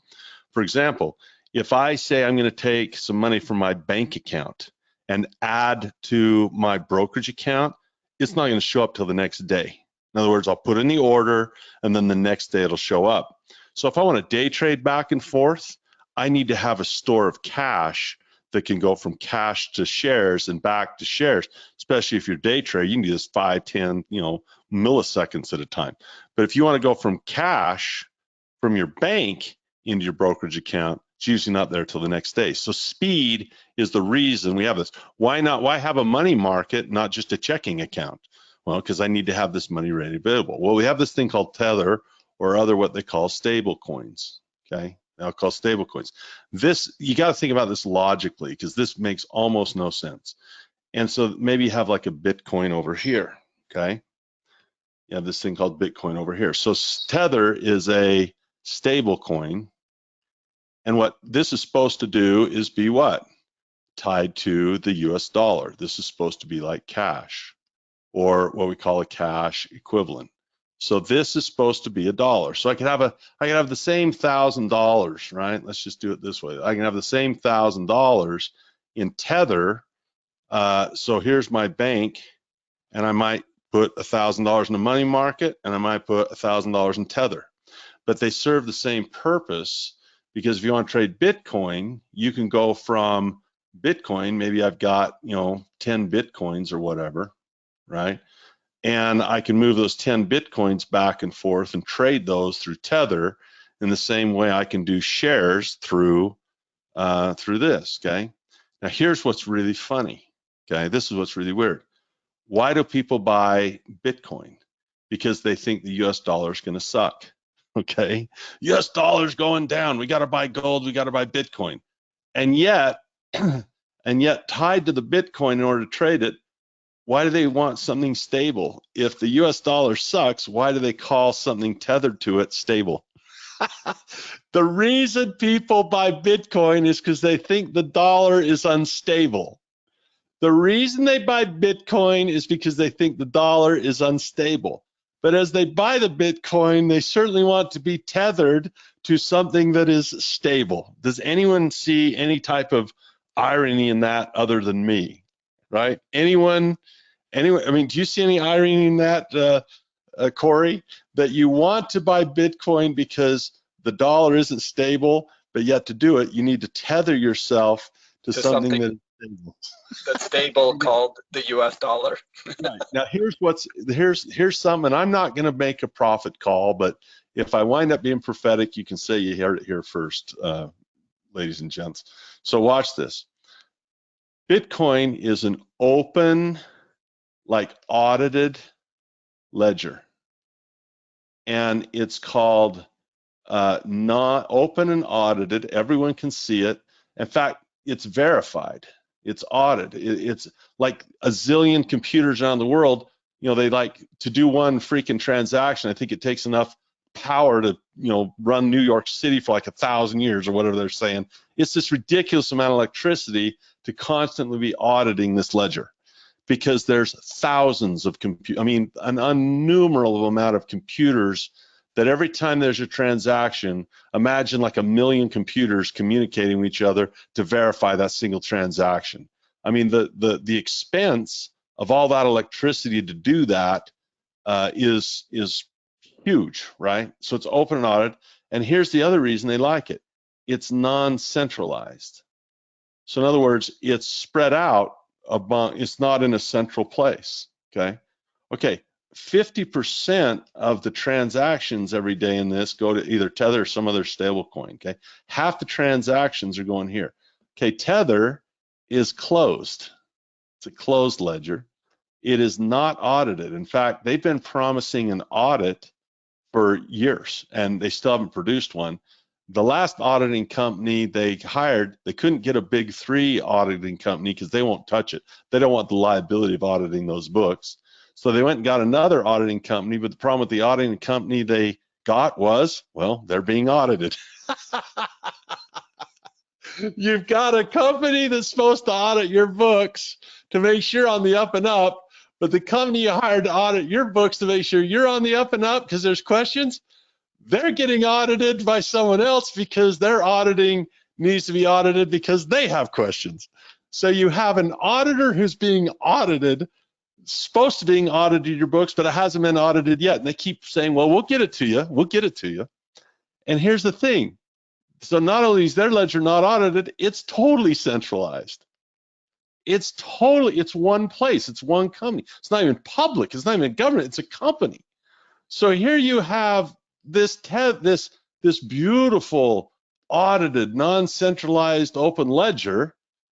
Speaker 1: For example, if I say I'm going to take some money from my bank account and add to my brokerage account, it's not going to show up till the next day. In other words, I'll put in the order and then the next day it'll show up. So if I want to day trade back and forth, I need to have a store of cash that can go from cash to shares and back to shares, especially if you're day trade. You can do this 5, 10, milliseconds at a time. But if you want to go from cash from your bank into your brokerage account, it's usually not there till the next day. So speed is the reason we have this. Why have a money market, not just a checking account? Well, because I need to have this money ready available. Well, we have this thing called Tether or other what they call stable coins, okay? Now called stable coins. This, you got to think about this logically because this makes almost no sense. And so maybe you have like a Bitcoin over here, okay? You have this thing called Bitcoin over here. So Tether is a stable coin. And what this is supposed to do is be what? Tied to the US dollar. This is supposed to be like cash or what we call a cash equivalent. So this is supposed to be $1. So I can have the same $1,000, right? Let's just do it this way. I can have the same $1,000 in Tether. So here's my bank, and I might put $1,000 in the money market, and I might put $1,000 in Tether. But they serve the same purpose, because if you want to trade Bitcoin, you can go from Bitcoin, maybe I've got 10 Bitcoins or whatever, right? and I can move those 10 Bitcoins back and forth and trade those through Tether in the same way I can do shares through this, okay? Now here's what's really funny, okay? This is what's really weird. Why do people buy Bitcoin? Because they think the US dollar is going to suck, okay? US dollar's going down. We got to buy gold. We got to buy Bitcoin. And yet, tied to the Bitcoin in order to trade it, why do they want something stable? If the US dollar sucks, why do they call something tethered to it stable? The reason people buy Bitcoin is because they think the dollar is unstable. The reason they buy Bitcoin is because they think the dollar is unstable. But as they buy the Bitcoin, they certainly want to be tethered to something that is stable. Does anyone see any type of irony in that other than me? Right? Anyone? I mean, do you see any irony in that, Corey? That you want to buy Bitcoin because the dollar isn't stable, but yet to do it, you need to tether yourself to something that is stable.
Speaker 2: That's stable called the US dollar.
Speaker 1: Right. Now here's something. I'm not going to make a profit call, but if I wind up being prophetic, you can say you heard it here first, ladies and gents. So watch this. Bitcoin is an open, like audited ledger, and it's called not open and audited. Everyone can see it. In fact, it's verified. It's audited. It's like a zillion computers around the world. You know, they like to do one freaking transaction. I think it takes enough power to, you know, run New York City for like 1,000 years or whatever they're saying. It's this ridiculous amount of electricity to constantly be auditing this ledger, because there's thousands of an innumerable amount of computers that every time there's a transaction, imagine like 1 million computers communicating with each other to verify that single transaction. I mean, the expense of all that electricity to do that is huge, right? So it's open and audited. And here's the other reason they like it. It's non-centralized. So in other words, it's spread out among, it's not in a central place, okay? Okay, 50% of the transactions every day in this go to either Tether or some other stable coin, okay? Half the transactions are going here. Okay, Tether is closed. It's a closed ledger. It is not audited. In fact, they've been promising an audit for years, and they still haven't produced one. The last auditing company they hired, they couldn't get a big 3 auditing company because they won't touch it. They don't want the liability of auditing those books. So they went and got another auditing company, but the problem with the auditing company they got was, well, they're being audited. You've got a company that's supposed to audit your books to make sure on the up and up, but the company you hired to audit your books to make sure you're on the up and up because there's questions, they're getting audited by someone else because their auditing needs to be audited because they have questions. So you have an auditor who's being audited, supposed to being audited your books, but it hasn't been audited yet. And they keep saying, well, we'll get it to you. We'll get it to you. And here's the thing. So not only is their ledger not audited, it's totally centralized. It's one place. It's one company. It's not even public. It's not even government. It's a company. So here you have this beautiful audited, non-centralized open ledger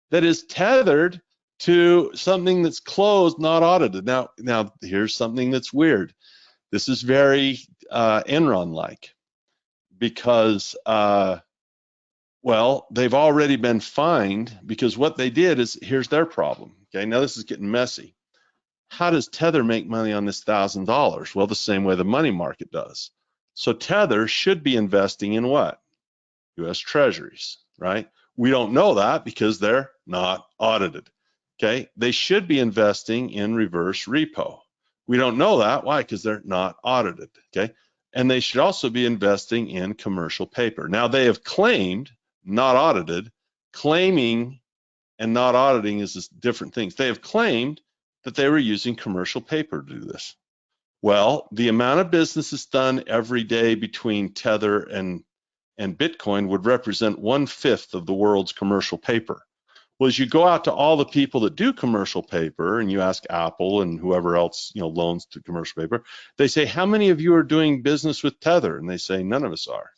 Speaker 1: that is tethered to something that's closed, not audited. Now here's something that's weird. This is very Enron-like, because well, they've already been fined, because what they did is, here's their problem. Okay, now this is getting messy. How does Tether make money on this $1,000? Well, the same way the money market does. So Tether should be investing in what? US Treasuries, right? We don't know that because they're not audited. Okay, they should be investing in reverse repo. We don't know that. Why? Because they're not audited. Okay, and they should also be investing in commercial paper. Now they have claimed, not audited, claiming and not auditing is just different things. They have claimed that they were using commercial paper to do this. Well, the amount of business that's done every day between Tether and Bitcoin would represent 1/5 of the world's commercial paper. Well, as you go out to all the people that do commercial paper and you ask Apple and whoever else, loans to commercial paper, they say, how many of you are doing business with Tether? And they say, none of us are.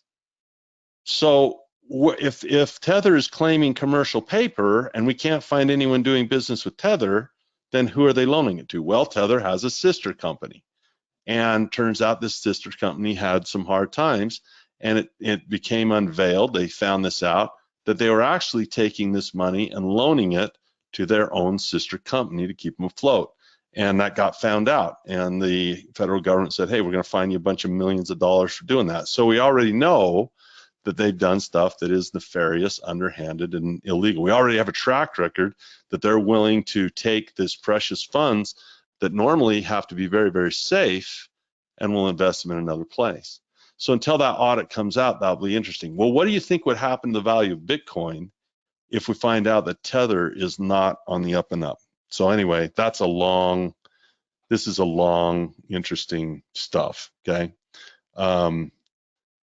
Speaker 1: So if Tether is claiming commercial paper and we can't find anyone doing business with Tether, then who are they loaning it to? Well, Tether has a sister company. And turns out this sister company had some hard times, and it became unveiled. They found this out, that they were actually taking this money and loaning it to their own sister company to keep them afloat. And that got found out. And the federal government said, hey, we're going to fine you a bunch of millions of dollars for doing that. So we already know that they've done stuff that is nefarious, underhanded, and illegal. We already have a track record that they're willing to take this precious funds that normally have to be very, very safe, and will invest them in another place. So until that audit comes out, that'll be interesting. Well, what do you think would happen to the value of Bitcoin if we find out that Tether is not on the up and up? So anyway, this is a long, interesting stuff, okay?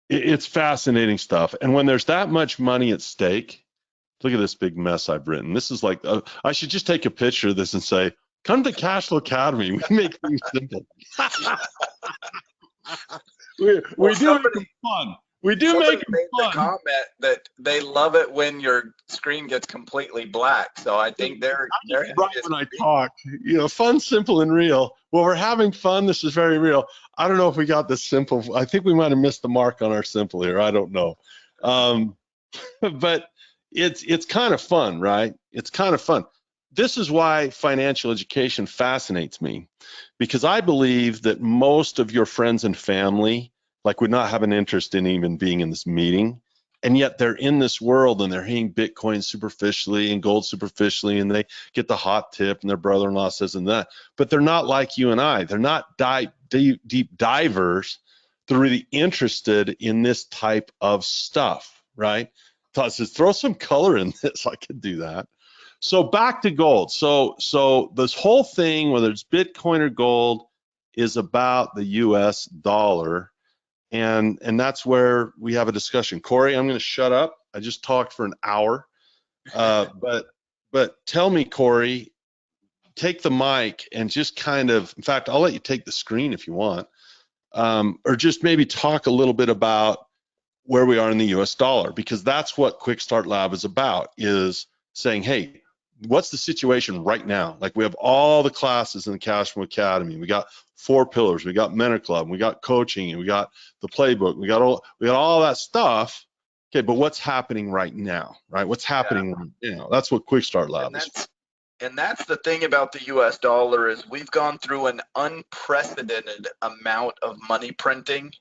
Speaker 1: It's fascinating stuff. And when there's that much money at stake, look at this big mess I've written. This is like, I should just take a picture of this and say, come to Cashflow Academy. We make things simple. we do make them fun. We do make them
Speaker 2: made
Speaker 1: fun.
Speaker 2: The comment that they love it when your screen gets completely black. So I think they're
Speaker 1: right when I talk, fun, simple, and real. Well, we're having fun. This is very real. I don't know if we got this simple. I think we might have missed the mark on our simple here. I don't know. But it's kind of fun, right? It's kind of fun. This is why financial education fascinates me, because I believe that most of your friends and family would not have an interest in even being in this meeting, and yet they're in this world and they're hitting Bitcoin superficially and gold superficially, and they get the hot tip and their brother-in-law says and that, but they're not like you and I. They're not deep divers. They're really interested in this type of stuff, right? So it says, throw some color in this. I could do that. So back to gold. So this whole thing, whether it's Bitcoin or gold, is about the US dollar. And that's where we have a discussion. Corey, I'm going to shut up. I just talked for an hour. But tell me, Corey, take the mic and just kind of, in fact, I'll let you take the screen if you want, or just maybe talk a little bit about where we are in the US dollar, because that's what Quick Start Lab is about, is saying, hey, what's the situation right now? Like, we have all the classes in the Cashflow Academy. We got 4 pillars. We got Mentor Club. We got coaching. And we got the playbook. We got all that stuff. Okay, but what's happening right now, right? What's happening right now? That's what Quick Start Lab is.
Speaker 2: And that's the thing about the US dollar, is we've gone through an unprecedented amount of money printing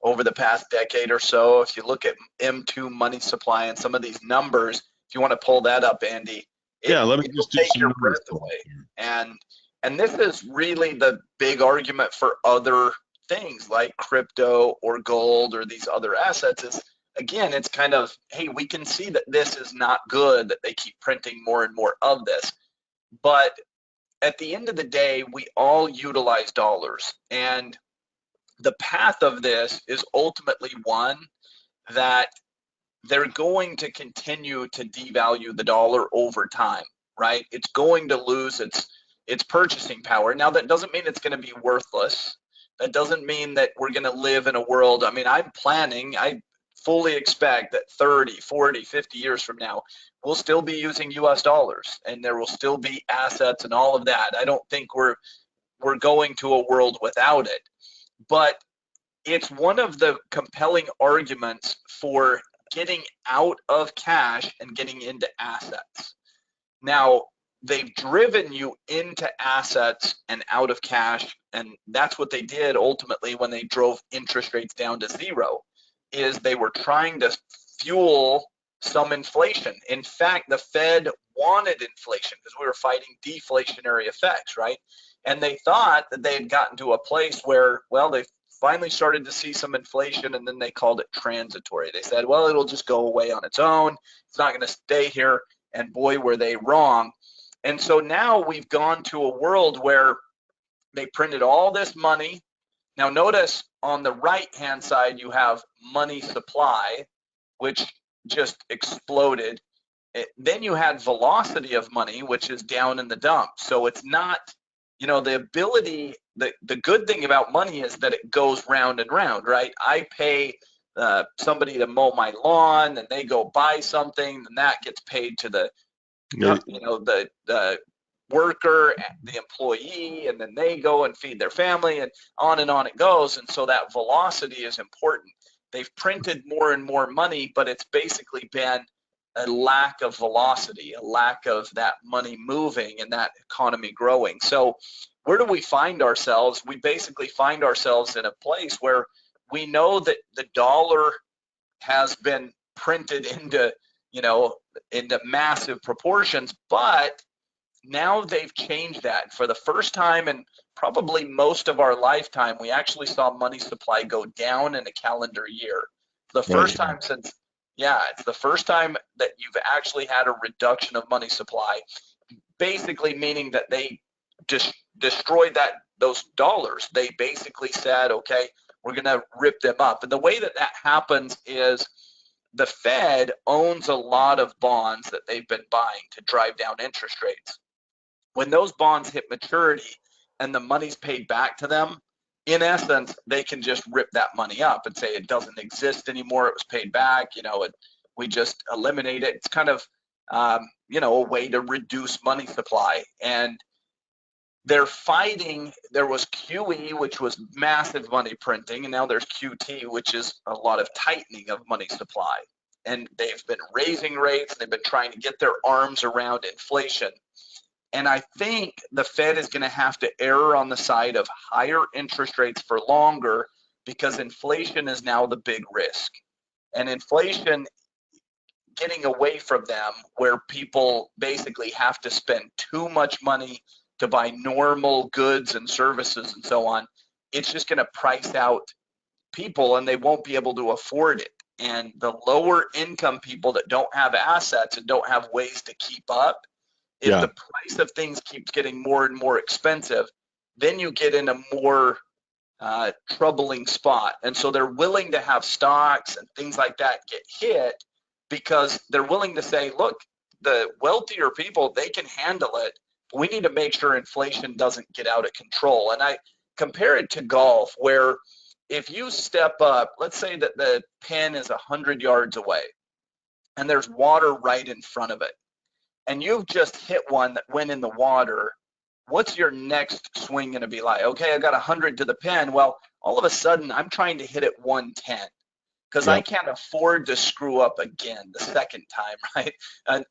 Speaker 2: over the past decade or so. If you look at M2 money supply and some of these numbers, if you want to pull that up, Andy,
Speaker 1: let me just
Speaker 2: take your breath away. And this is really the big argument for other things like crypto or gold or these other assets is, again, it's kind of, hey, we can see that this is not good, that they keep printing more and more of this. But at the end of the day, we all utilize dollars. And the path of this is ultimately one that they're going to continue to devalue the dollar over time, right? It's going to lose its purchasing power. Now, that doesn't mean it's going to be worthless. That doesn't mean that we're going to live in a world. I mean, I fully expect that 30, 40, 50 years from now, we'll still be using US dollars, and there will still be assets and all of that. I don't think we're going to a world without it. But it's one of the compelling arguments for getting out of cash and getting into assets. Now, they've driven you into assets and out of cash, and that's what they did ultimately when they drove interest rates down to zero, is they were trying to fuel some inflation. In fact, the Fed wanted inflation because we were fighting deflationary effects, right? And they thought that they had gotten to a place where, well, they finally started to see some inflation, and then they called it transitory. They said, well, it'll just go away on its own. It's not going to stay here. And boy, were they wrong. And so now we've gone to a world where they printed all this money. Now notice on the right-hand side, you have money supply, which just exploded. Then you had velocity of money, which is down in the dump. So it's not, the ability, the good thing about money is that it goes round and round, right? I pay somebody to mow my lawn, and they go buy something, and that gets paid to the, the worker, the employee, and then they go and feed their family, and on it goes. And so that velocity is important. They've printed more and more money, but it's basically been a lack of velocity, a lack of that money moving and that economy growing. So where do we find ourselves? We basically find ourselves in a place where we know that the dollar has been printed into, into massive proportions, but now they've changed that. For the first time in probably most of our lifetime, we actually saw money supply go down in a calendar year. The first time since, it's the first time that you've actually had a reduction of money supply, basically meaning that they destroyed those dollars. They basically said, okay, we're going to rip them up. And the way that happens is the Fed owns a lot of bonds that they've been buying to drive down interest rates. When those bonds hit maturity and the money's paid back to them, in essence, they can just rip that money up and say it doesn't exist anymore. It was paid back. We just eliminate it. It's kind of, a way to reduce money supply. And they're fighting. There was QE, which was massive money printing, and now there's QT, which is a lot of tightening of money supply. And they've been raising rates. They've been trying to get their arms around inflation. And I think the Fed is going to have to err on the side of higher interest rates for longer, because inflation is now the big risk. And inflation, getting away from them, where people basically have to spend too much money to buy normal goods and services and so on, it's just going to price out people, and they won't be able to afford it. And the lower income people that don't have assets and don't have ways to keep up, if the price of things keeps getting more and more expensive, then you get in a more troubling spot. And so they're willing to have stocks and things like that get hit, because they're willing to say, look, the wealthier people, they can handle it. We need to make sure inflation doesn't get out of control. And I compare it to golf, where if you step up, let's say that the pin is 100 yards away and there's water right in front of it, and you've just hit one that went in the water, what's your next swing going to be like? Okay, I got 100 to the pin. Well, all of a sudden, I'm trying to hit it 110, because I can't afford to screw up again the second time, right?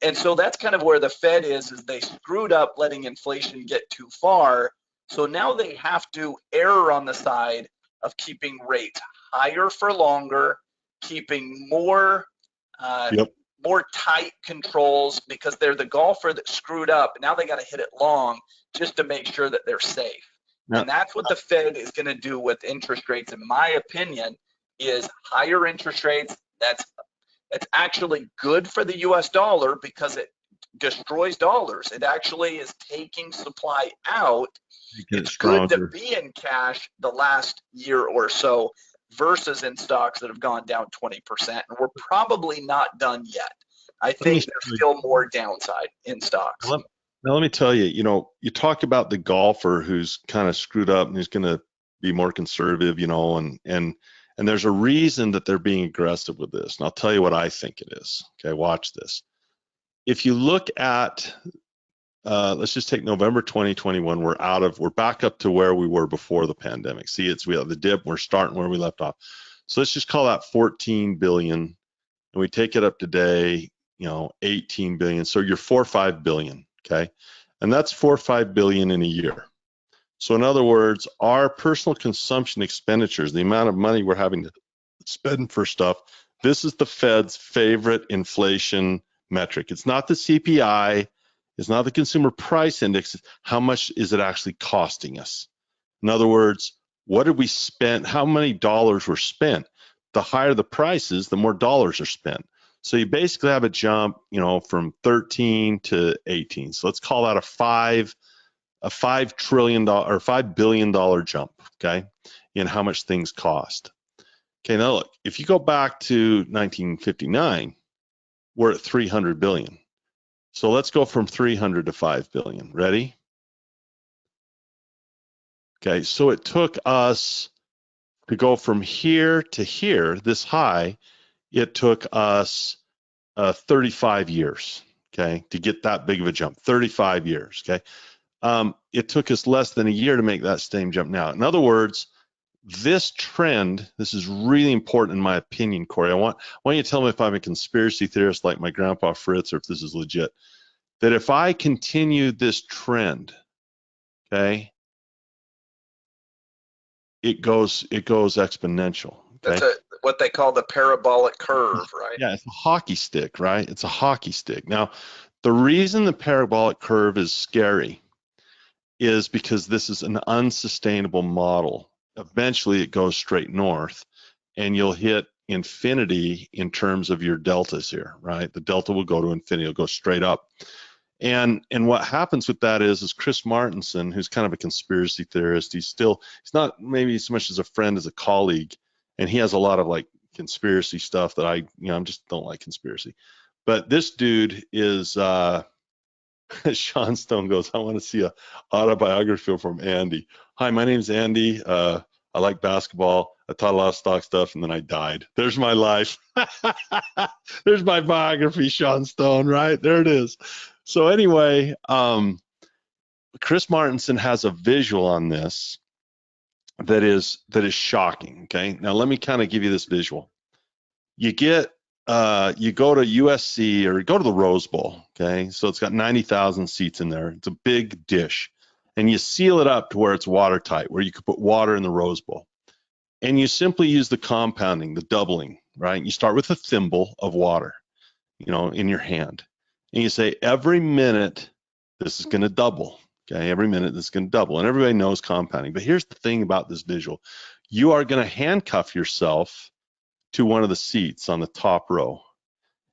Speaker 2: And so that's kind of where the Fed is they screwed up letting inflation get too far. So now they have to err on the side of keeping rates higher for longer, keeping more more tight controls, because they're the golfer that screwed up. Now they got to hit it long just to make sure that they're safe. And that's what the Fed is going to do with interest rates, in my opinion, is higher interest rates. That's actually good for the US dollar, because it destroys dollars. It actually is taking supply out. It's good to be in cash the last year or so versus in stocks that have gone down 20%. And we're probably not done yet. I think there's still more downside in stocks.
Speaker 1: Now let me tell you, you talk about the golfer who's kind of screwed up and who's going to be more conservative, and there's a reason that they're being aggressive with this. And I'll tell you what I think it is. Okay, watch this. If you look at, let's just take November 2021, we're back up to where we were before the pandemic. See, we have the dip, we're starting where we left off. So let's just call that 14 billion, and we take it up today, 18 billion. So you're 4 or 5 billion, okay? And that's 4 or 5 billion in a year. So in other words, our personal consumption expenditures, the amount of money we're having to spend for stuff, this is the Fed's favorite inflation metric. It's not the CPI, it's not the consumer price index. How much is it actually costing us? In other words, what did we spend? How many dollars were spent? The higher the prices, the more dollars are spent. So you basically have a jump, from 13 to 18. So let's call that a $5 trillion or $5 billion jump, okay, in how much things cost. Okay, now look, if you go back to 1959, we're at 300 billion. So let's go from 300 to 5 billion. Ready? Okay, so it took us to go from here to here, this high, it took us 35 years, okay, to get that big of a jump, 35 years, okay? It took us less than a year to make that same jump now. In other words, this trend, this is really important in my opinion, Corey. I want you to tell me if I'm a conspiracy theorist like my grandpa Fritz or if this is legit. That if I continue this trend, okay, it goes exponential. Okay?
Speaker 2: That's what they call the parabolic curve, right?
Speaker 1: Yeah, it's a hockey stick, right? It's a hockey stick. Now, the reason the parabolic curve is scary is because this is an unsustainable model. Eventually, it goes straight north, and you'll hit infinity in terms of your deltas here, right? The delta will go to infinity, it'll go straight up. And what happens with that is Chris Martenson, who's kind of a conspiracy theorist, he's not maybe so much as a friend as a colleague, and he has a lot of like conspiracy stuff that I just don't like conspiracy. But this dude is Sean Stone goes, I want to see a autobiography from Andy. Hi, my name's Andy. I like basketball. I taught a lot of stock stuff, and then I died. There's my life. There's my biography, Sean Stone, right? There it is. So anyway, Chris Martenson has a visual on this that is shocking. Okay, now let me kind of give you this visual. You go to USC or go to the Rose Bowl. Okay, so it's got 90,000 seats in there. It's a big dish, and you seal it up to where it's watertight, where you could put water in the Rose Bowl, and you simply use the compounding, the doubling, right? You start with a thimble of water, in your hand. And you say, every minute, this is going to double. Okay, every minute, this is going to double. And everybody knows compounding. But here's the thing about this visual. You are going to handcuff yourself to one of the seats on the top row.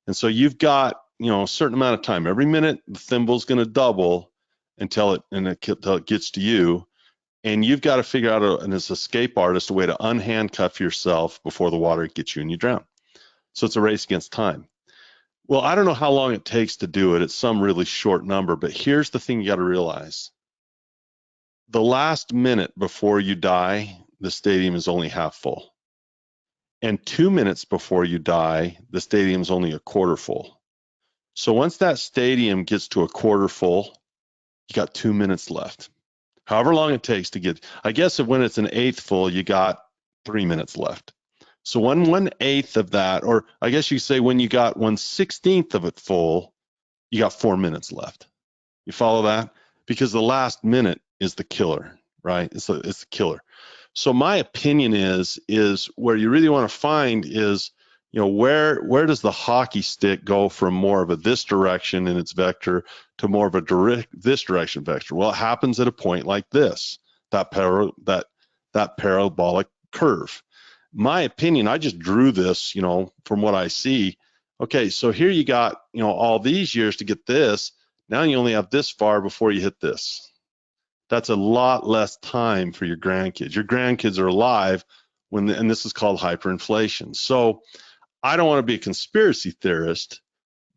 Speaker 1: And so you've got, a certain amount of time. Every minute, the thimble's going to double until it gets to you. And you've got to figure out, as an escape artist, a way to unhandcuff yourself before the water gets you and you drown. So it's a race against time. Well, I don't know how long it takes to do it. It's some really short number, but here's the thing you got to realize. The last minute before you die, the stadium is only half full. And 2 minutes before you die, the stadium's only a quarter full. So once that stadium gets to a quarter full, you got 2 minutes left. However long it takes to get, I guess when it's an eighth full, you got 3 minutes left. So 1/8 of that, or I guess you say when you got 1/16 of it full, you got 4 minutes left. You follow that? Because the last minute is the killer, right? It's the killer. So my opinion is where you really want to find is, where does the hockey stick go from more of a this direction in its vector to more of a this direction vector? Well, it happens at a point like this, that parabolic curve. My opinion, I just drew this, from what I see. Okay, so here you got, all these years to get this. Now you only have this far before you hit this. That's a lot less time for your grandkids. Your grandkids are alive and this is called hyperinflation. So I don't want to be a conspiracy theorist,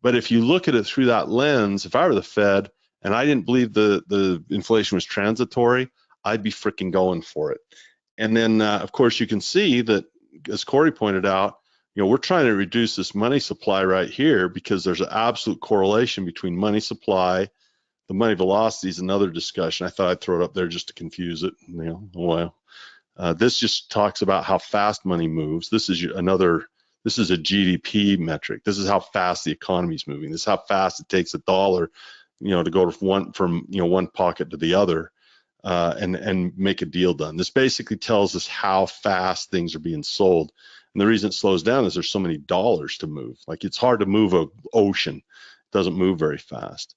Speaker 1: but if you look at it through that lens, if I were the Fed and I didn't believe the inflation was transitory, I'd be freaking going for it. And then, of course, you can see that, as Corey pointed out, we're trying to reduce this money supply right here because there's an absolute correlation between money supply. The money velocity is another discussion. I thought I'd throw it up there just to confuse it. This just talks about how fast money moves. This is a GDP metric. This is how fast the economy is moving. This is how fast it takes a dollar, to go from one pocket to the other. And make a deal done. This basically tells us how fast things are being sold. And the reason it slows down is there's so many dollars to move. Like, it's hard to move an ocean. It doesn't move very fast.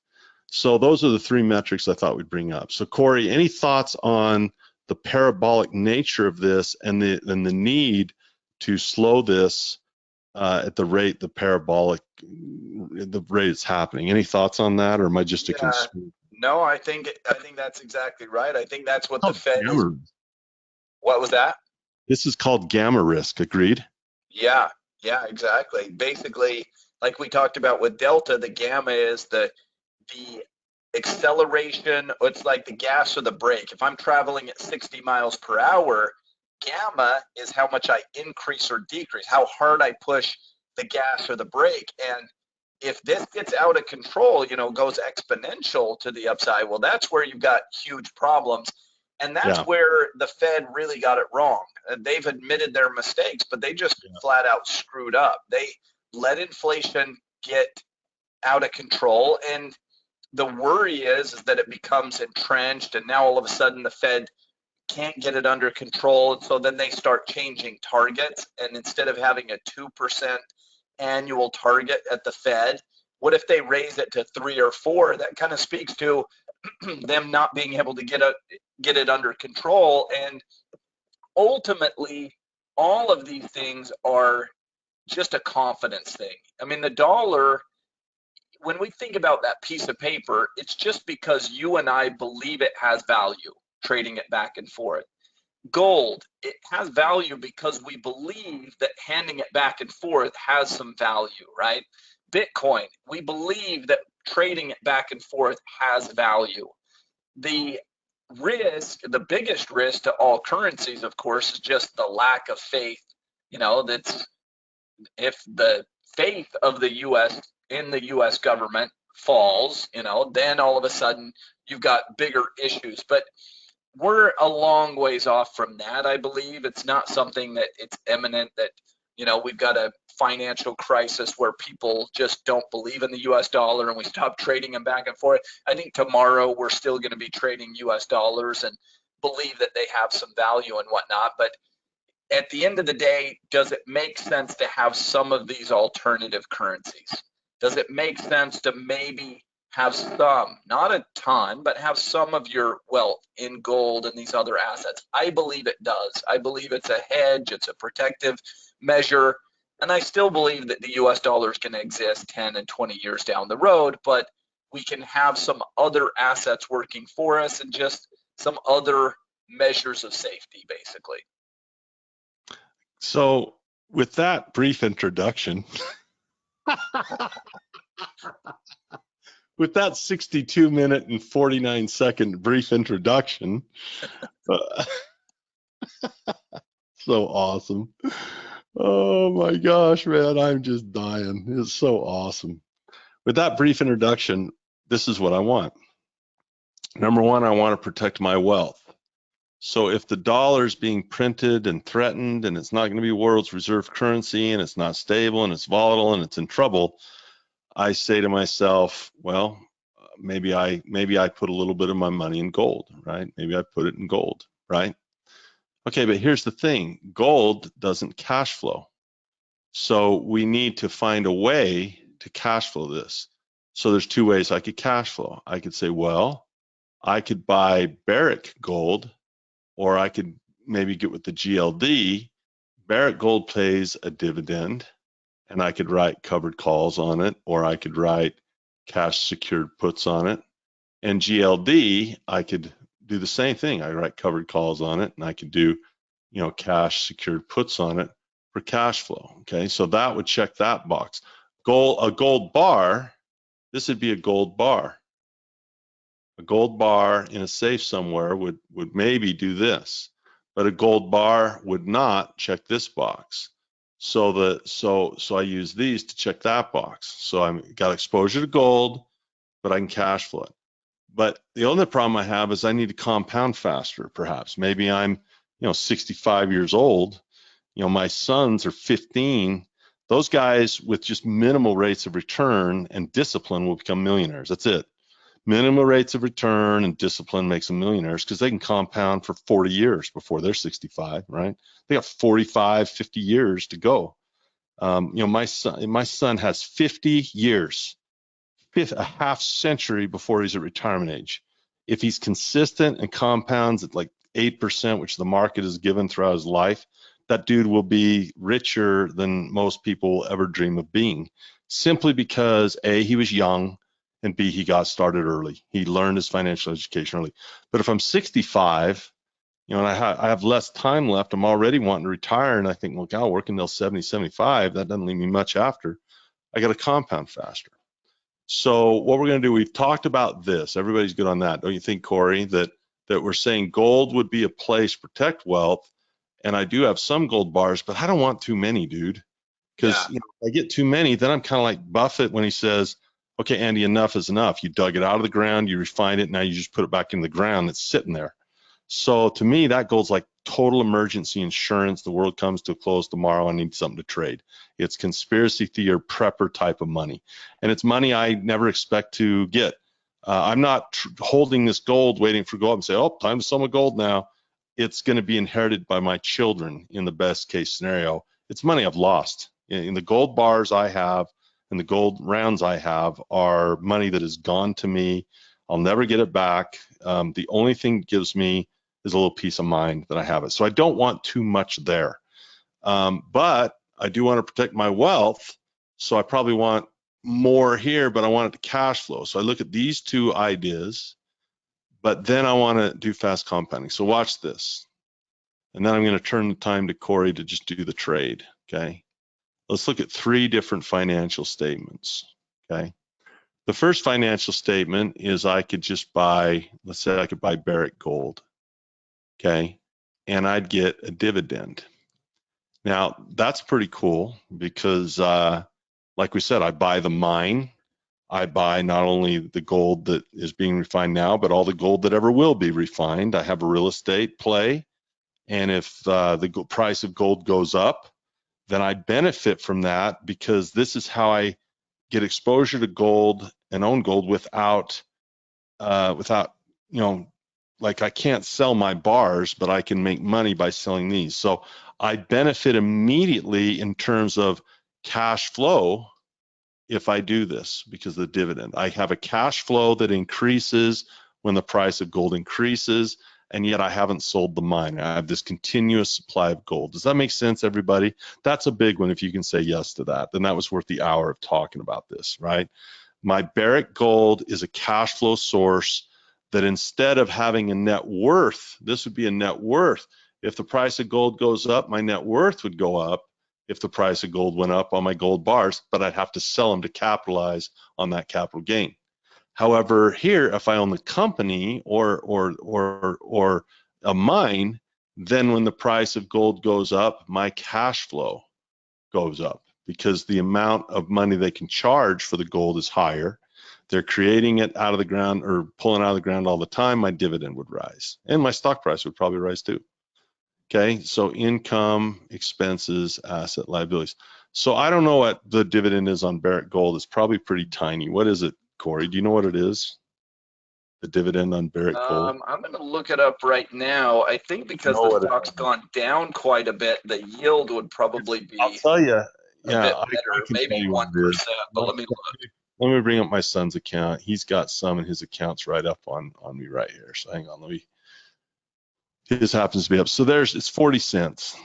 Speaker 1: So those are the three metrics I thought we'd bring up. So Corey, any thoughts on the parabolic nature of this and the need to slow this at the rate the rate it's happening? Any thoughts on that, or am I just a conspiracy?
Speaker 2: No, I think that's exactly right. I think that's what the Fed is. What was that?
Speaker 1: This is called gamma risk. Agreed?
Speaker 2: Yeah, exactly. Basically, like we talked about with Delta, the gamma is the the acceleration, it's like the gas or the brake. If I'm traveling at 60 miles per hour, gamma is how much I increase or decrease, how hard I push the gas or the brake. And if this gets out of control, goes exponential to the upside, well, that's where you've got huge problems. And that's where the Fed really got it wrong. They've admitted their mistakes, but they just flat out screwed up. They let inflation get out of control. And the worry is that it becomes entrenched. And now all of a sudden the Fed can't get it under control. And so then they start changing targets. And instead of having a 2% annual target at the Fed, what if they raise it to 3 or 4? That kind of speaks to them not being able to get it under control. And ultimately, all of these things are just a confidence thing. I mean, the dollar, when we think about that piece of paper, it's just because you and I believe it has value, trading it back and forth. Gold, it has value because we believe that handing it back and forth has some value, right? Bitcoin, we believe that trading it back and forth has value. The risk, the biggest risk to all currencies, of course, is just the lack of faith. That's if the faith of the U.S. in the U.S. government falls, then all of a sudden you've got bigger issues. But we're a long ways off from that. I believe it's not something that it's imminent that, we've got a financial crisis where people just don't believe in the US dollar and we stop trading them back and forth. I think tomorrow we're still going to be trading US dollars and believe that they have some value and whatnot. But at the end of the day, does it make sense to have some of these alternative currencies? Does it make sense to maybe have some, not a ton, but have some of your wealth in gold and these other assets? I believe it does. I believe it's a hedge, it's a protective measure, and I still believe that the US dollar is going to exist 10 and 20 years down the road, but we can have some other assets working for us and just some other measures of safety, basically.
Speaker 1: So with that brief introduction, with that 62-minute and 49-second brief introduction, so awesome. Oh my gosh, man, I'm just dying. It's so awesome. With that brief introduction, this is what I want. Number one, I want to protect my wealth. So if the dollar is being printed and threatened and it's not going to be world's reserve currency and it's not stable and it's volatile and it's in trouble, I say to myself, well, maybe I put a little bit of my money in gold, right? Maybe I put it in gold, right? Okay, but here's the thing, gold doesn't cash flow. So we need to find a way to cash flow this. So there's two ways I could cash flow. I could say, well, I could buy Barrick gold, or I could maybe get with the GLD. Barrick gold pays a dividend, and I could write covered calls on it, or I could write cash secured puts on it. And GLD, I could do the same thing. I write covered calls on it, and I could do, cash secured puts on it for cash flow. Okay, so that would check that box. A gold bar, this would be a gold bar. A gold bar in a safe somewhere would maybe do this, but a gold bar would not check this box. So I use these to check that box. So I've got exposure to gold, but I can cash flow it. But the only problem I have is I need to compound faster, perhaps. Maybe I'm, 65 years old. My sons are 15. Those guys with just minimal rates of return and discipline will become millionaires. That's it. Minimal rates of return and discipline makes them millionaires because they can compound for 40 years before they're 65, right? They got 45, 50 years to go. My son has 50 years, a half century before he's at retirement age. If he's consistent and compounds at like 8%, which the market has given throughout his life, that dude will be richer than most people will ever dream of being, simply because A, he was young, and B, he got started early. He learned his financial education early. But if I'm 65, and I have less time left, I'm already wanting to retire, and I think, well, God, working till 70, 75, that doesn't leave me much after. I got to compound faster. So what we're going to do, we've talked about this. Everybody's good on that. Don't you think, Corey, that we're saying gold would be a place to protect wealth? And I do have some gold bars, but I don't want too many, dude. Because
Speaker 2: Yeah.
Speaker 1: if I get too many, then I'm kind of like Buffett when he says, okay, Andy, enough is enough. You dug it out of the ground, you refined it, now you just put it back in the ground. It's sitting there. So to me, that gold's like total emergency insurance. The world comes to a close tomorrow. I need something to trade. It's conspiracy theory prepper type of money. And it's money I never expect to get. I'm not holding this gold waiting for gold and say, oh, time to sell my gold now. It's going to be inherited by my children in the best case scenario. It's money I've lost. In the gold bars I have and the gold rounds I have are money that has gone to me. I'll never get it back. The only thing that gives me is a little peace of mind that I have it. So I don't want too much there. But I do want to protect my wealth. So I probably want more here, but I want it to cash flow. So I look at these two ideas, but then I want to do fast compounding. So watch this. And then I'm going to turn the time to Corey to just do the trade, okay? Let's look at 3 different financial statements, okay? The first financial statement is I could just buy, let's say I could buy Barrick Gold, okay? And I'd get a dividend. Now, that's pretty cool because, like we said, I buy the mine. I buy not only the gold that is being refined now, but all the gold that ever will be refined. I have a real estate play. And if the price of gold goes up, then I benefit from that because this is how I get exposure to gold and own gold without, like I can't sell my bars, but I can make money by selling these. So I benefit immediately in terms of cash flow if I do this because of the dividend. I have a cash flow that increases when the price of gold increases, and yet I haven't sold the mine. I have this continuous supply of gold. Does that make sense, everybody? That's a big one if you can say yes to that. Then that was worth the hour of talking about this, right? My Barrick Gold is a cash flow source that instead of having a net worth, this would be a net worth. If the price of gold goes up, my net worth would go up if the price of gold went up on my gold bars, but I'd have to sell them to capitalize on that capital gain. However, here, if I own the company or a mine, then when the price of gold goes up, my cash flow goes up because the amount of money they can charge for the gold is higher. They're creating it out of the ground or pulling out of the ground all the time. My dividend would rise and my stock price would probably rise too. Okay, so income, expenses, asset, liabilities. So I don't know what the dividend is on Barrick Gold. It's probably pretty tiny. What is it, Corey? Do you know what it is? The dividend on Barrick Gold?
Speaker 2: I'm going to look it up right now. I think because the stock's gone down quite a bit, the yield would probably
Speaker 1: I'll
Speaker 2: be
Speaker 1: tell you.
Speaker 2: a
Speaker 1: Yeah,
Speaker 2: bit
Speaker 1: I
Speaker 2: better,
Speaker 1: can tell
Speaker 2: maybe
Speaker 1: you what
Speaker 2: 1%,
Speaker 1: it is.
Speaker 2: but let me look.
Speaker 1: Let me bring up my son's account. He's got some in his accounts right up on me right here. So hang on, his happens to be up. So it's 40 cents.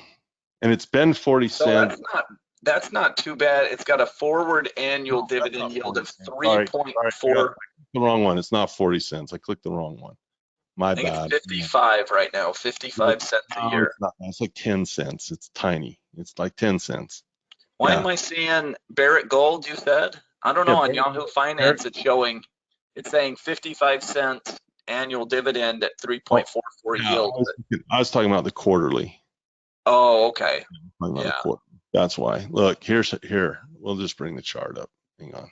Speaker 1: And it's been 40
Speaker 2: So
Speaker 1: cents.
Speaker 2: that's not too bad. It's got a forward annual dividend yield of 3.4.
Speaker 1: The wrong one. It's not 40 cents. I clicked the wrong one. My
Speaker 2: I think
Speaker 1: bad.
Speaker 2: it's 55 right now, 55 cents a year.
Speaker 1: It's not. It's like 10 cents. It's tiny. It's like 10 cents.
Speaker 2: Why am I seeing Barrick Gold, you said? I don't know, on Yahoo Finance it's saying 55 cents annual dividend at 3.44 yield.
Speaker 1: I was talking about the quarterly.
Speaker 2: Oh, okay.
Speaker 1: Yeah. That's why. Look, here. We'll just bring the chart up. Hang on.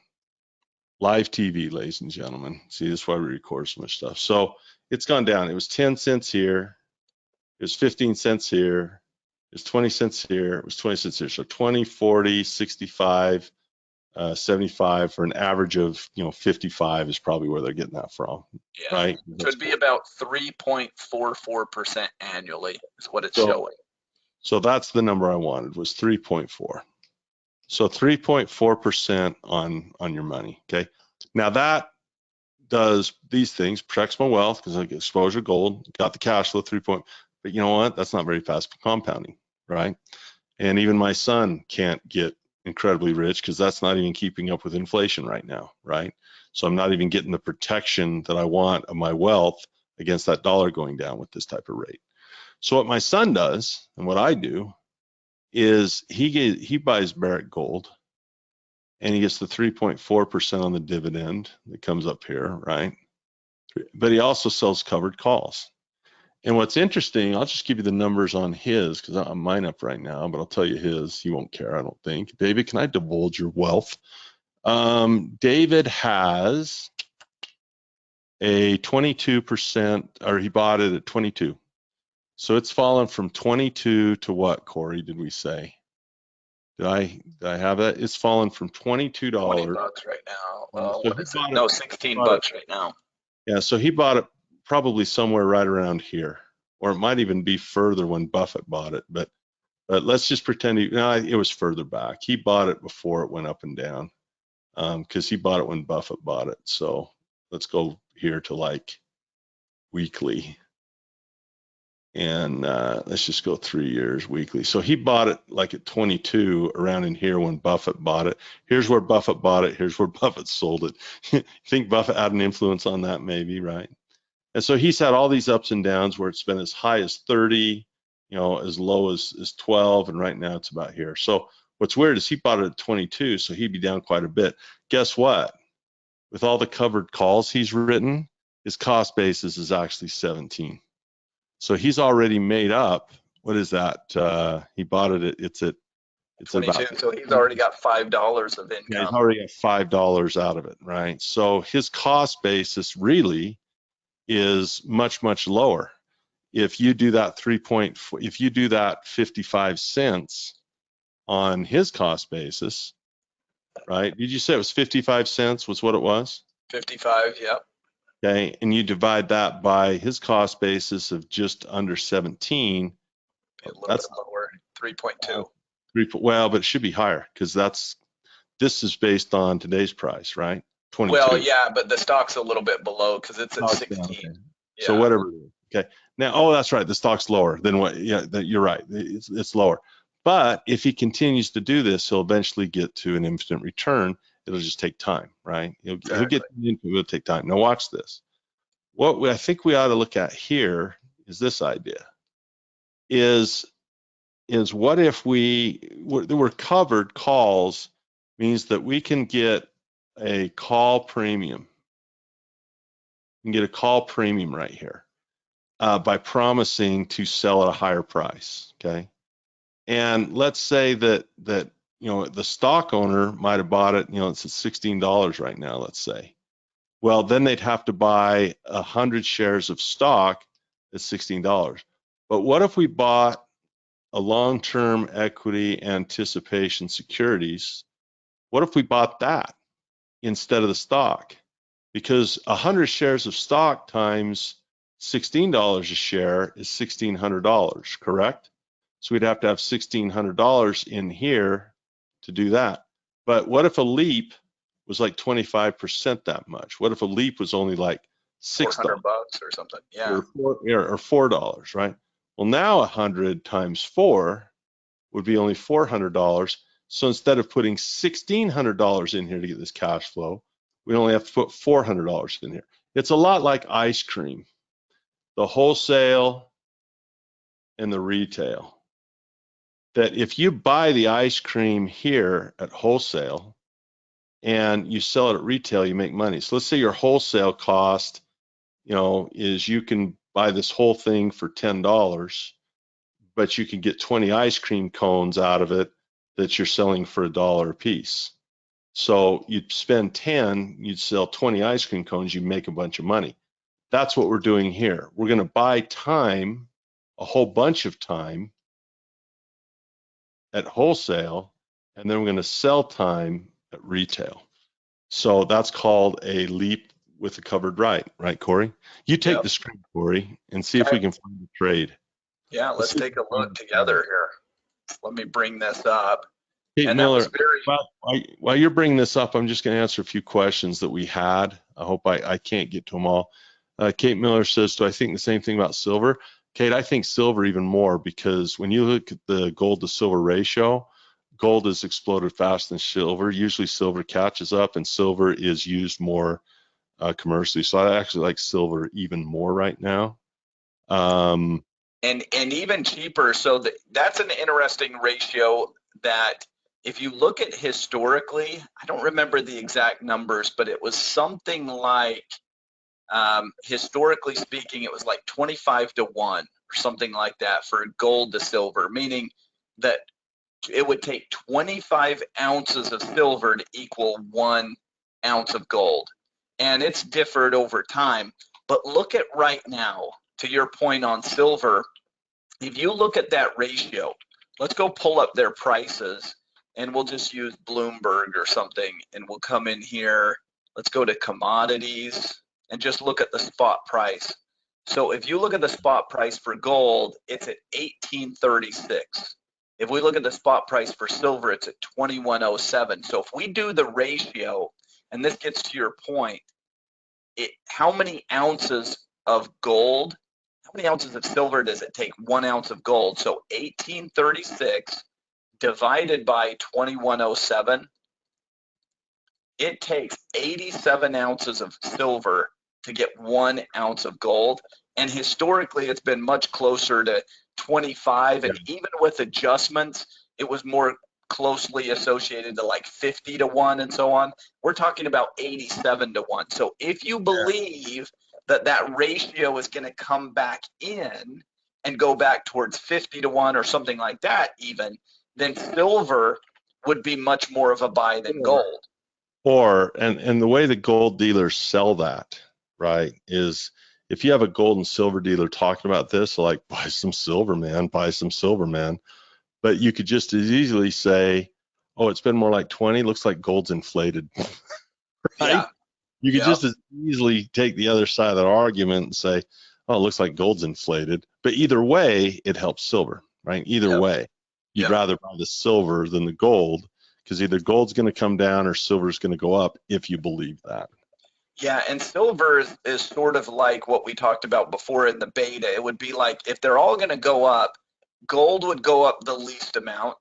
Speaker 1: Live TV, ladies and gentlemen. See, this is why we record so much stuff. So it's gone down. It was 10 cents here. It was 15 cents here. It was 20 cents here. It was 20 cents here. So 20, 40, 65, 75 for an average of 55 is probably where they're getting that from.
Speaker 2: Yeah.
Speaker 1: Right?
Speaker 2: Could be about 3.44% annually is what it's showing.
Speaker 1: So that's the number I wanted, was 3.4. So 3.4% on your money. Okay. Now that does these things, protects my wealth because I get exposure to gold, got the cash flow 3. But you know what? That's not very fast compounding, right? And even my son can't get incredibly rich because that's not even keeping up with inflation right now, right? So I'm not even getting the protection that I want of my wealth against that dollar going down with this type of rate. So what my son does and what I do is he buys Barrick Gold and he gets the 3.4% on the dividend that comes up here, right? But he also sells covered calls. And what's interesting, I'll just give you the numbers on his because I'm mine up right now, but I'll tell you his. He won't care, I don't think. David, can I divulge your wealth? David has a 22%, or he bought it at 22. So it's fallen from 22 to what, Corey, did we say? Did I have that? It's fallen from $22.
Speaker 2: $20 right now. Well,
Speaker 1: So
Speaker 2: what is it? No, 16 bucks right now.
Speaker 1: Yeah, so he bought it probably somewhere right around here, or it might even be further when Buffett bought it. But let's just pretend it was further back. He bought it before it went up and down, because he bought it when Buffett bought it. So let's go here to like weekly, and let's just go 3 years weekly. So he bought it like at 22 around in here when Buffett bought it. Here's where Buffett bought it. Here's where Buffett sold it. You think Buffett had an influence on that? Maybe, right? And so he's had all these ups and downs where it's been as high as 30, as low as 12, and right now it's about here. So what's weird is he bought it at 22, so he'd be down quite a bit. Guess what? With all the covered calls he's written, his cost basis is actually 17. So he's already made up. What is that? He bought it. It's
Speaker 2: 22.
Speaker 1: About,
Speaker 2: so he's already got $5 of income.
Speaker 1: Yeah, he's already got $5 out of it, right? So his cost basis really is much, much lower. If you do that if you do that 55 cents on his cost basis, right? Did you say it was 55 cents was what it was?
Speaker 2: 55, yep.
Speaker 1: Okay, and you divide that by his cost basis of just under 17.
Speaker 2: A little bit lower, 3.2.
Speaker 1: Well, but it should be higher because this is based on today's price, right? 22.
Speaker 2: Well, yeah, but the stock's a little bit below because it's at 16.
Speaker 1: Okay.
Speaker 2: Yeah.
Speaker 1: So whatever it is. Okay. Now, that's right. The stock's lower than what, you're right. It's lower. But if he continues to do this, he'll eventually get to an infinite return. It'll just take time, right? He'll get into it. It'll take time. Now watch this. What I think we ought to look at here is this idea. Is what if we're covered calls means that we can get a call premium. You can get a call premium right here by promising to sell at a higher price, okay? And let's say that the stock owner might have bought it, it's at $16 right now, let's say. Well, then they'd have to buy 100 shares of stock at $16. But what if we bought a long-term equity anticipation securities? What if we bought that instead of the stock? Because 100 shares of stock times $16 a share is $1,600, correct? So we'd have to have $1,600 in here to do that. But what if a leap was like 25% that much? What if a leap was only like $6
Speaker 2: bucks or something? Yeah.
Speaker 1: Or $4, right? Well, now 100 times 4 would be only $400. So instead of putting $1,600 in here to get this cash flow, we only have to put $400 in here. It's a lot like ice cream, the wholesale and the retail. That if you buy the ice cream here at wholesale and you sell it at retail, you make money. So let's say your wholesale cost, is you can buy this whole thing for $10, but you can get 20 ice cream cones out of it that you're selling for $1 a piece. So you'd spend 10, you'd sell 20 ice cream cones, you make a bunch of money. That's what we're doing here. We're going to buy time, a whole bunch of time at wholesale, and then we're going to sell time at retail. So that's called a leap with a covered right, Corey? You take the screen, Corey, and see if we can find the trade.
Speaker 2: Yeah, let's take a look together here. Let me bring this up.
Speaker 1: Kate Miller, while you're bringing this up, I'm just going to answer a few questions that we had. I hope I can't get to them all. Kate Miller says, do I think the same thing about silver? Kate, I think silver even more, because when you look at the gold to silver ratio, gold has exploded faster than silver. Usually silver catches up and silver is used more commercially. So I actually like silver even more right now.
Speaker 2: And even cheaper. So that's an interesting ratio that if you look at historically, I don't remember the exact numbers, but it was something like, historically speaking, it was like 25 to 1 or something like that for gold to silver, meaning that it would take 25 ounces of silver to equal 1 ounce of gold. And it's differed over time. But look at right now, to your point on silver, if you look at that ratio, let's go pull up their prices and we'll just use Bloomberg or something and we'll come in here. Let's go to commodities and just look at the spot price. So if you look at the spot price for gold, it's at 1836. If we look at the spot price for silver, it's at 2107. So if we do the ratio, and this gets to your point, how many ounces of gold, how many ounces of silver does it take 1 ounce of gold? So 1836 divided by 2107, it takes 87 ounces of silver to get 1 ounce of gold. And historically, it's been much closer to 25. And even with adjustments, it was more closely associated to like 50 to 1 and so on. We're talking about 87 to 1. So if you believe that that ratio is going to come back in and go back towards 50 to 1 or something like that even, then silver would be much more of a buy than gold.
Speaker 1: Or, and the way the gold dealers sell that, right, is if you have a gold and silver dealer talking about this, like, buy some silver, man, buy some silver, man. But you could just as easily say, oh, it's been more like 20, looks like gold's inflated, right?
Speaker 2: Yeah.
Speaker 1: You could just as easily take the other side of that argument and say, oh, it looks like gold's inflated. But either way, it helps silver, right? Either way, you'd rather buy the silver than the gold, because either gold's going to come down or silver's going to go up if you believe that.
Speaker 2: Yeah, and silver is sort of like what we talked about before in the beta. It would be like if they're all going to go up, gold would go up the least amount.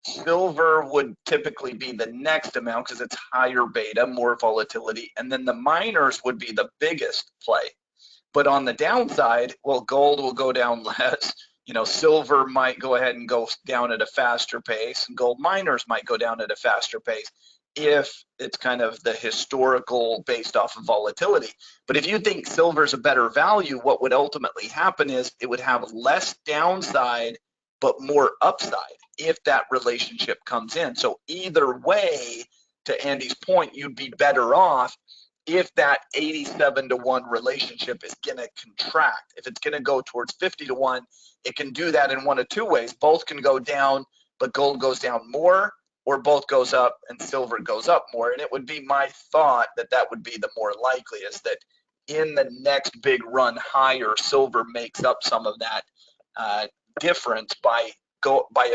Speaker 2: Silver would typically be the next amount because it's higher beta, more volatility. And then the miners would be the biggest play. But on the downside, well, gold will go down less. You know, silver might go ahead and go down at a faster pace, and gold miners might go down at a faster pace if it's kind of the historical based off of volatility. But if you think silver's a better value, what would ultimately happen is it would have less downside but more upside if that relationship comes in. So either way, to Andy's point, you'd be better off if that 87 to 1 relationship is going to contract. If it's going to go towards 50 to 1, it can do that in one of two ways. Both can go down, but gold goes down more, or both goes up and silver goes up more. And it would be my thought that that would be the more likely, is that in the next big run higher, silver makes up some of that difference by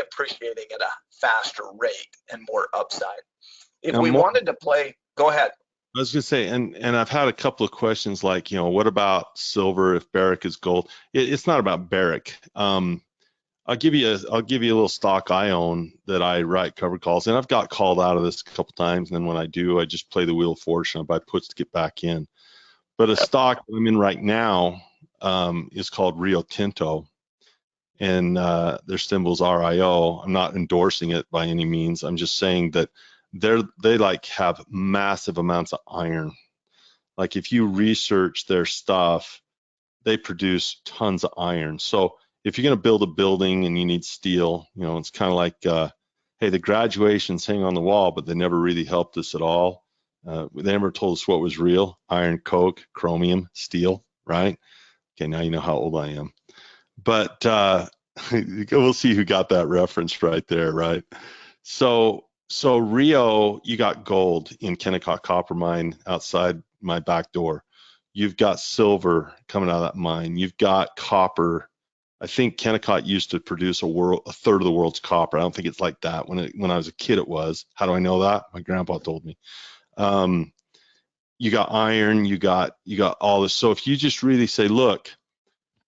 Speaker 2: appreciating at a faster rate and more upside. If we wanted to play, go ahead.
Speaker 1: I was going to say, and I've had a couple of questions like, you know, what about silver if Barrick is gold? It's not about Barrick. I'll give you a little stock I own that I write cover calls, and I've got called out of this a couple times, and then when I do, I just play the Wheel of Fortune. I buy puts to get back in. But a stock I'm in right now is called Rio Tinto, and their symbol's RIO. I'm not endorsing it by any means. I'm just saying that they like have massive amounts of iron. Like if you research their stuff, they produce tons of iron. So if you're going to build a building and you need steel, you know, it's kind of like, hey, the graduations hang on the wall, but they never really helped us at all. They never told us what was real: iron, coke, chromium, steel, right? Okay, now you know how old I am. But we'll see who got that reference right there, right? So Rio, you got gold in Kennecott Copper Mine outside my back door. You've got silver coming out of that mine. You've got copper. I think Kennecott used to produce a third of the world's copper. I don't think it's like that. When I was a kid, it was. How do I know that? My grandpa told me. You got iron. You got all this. So if you just really say, look,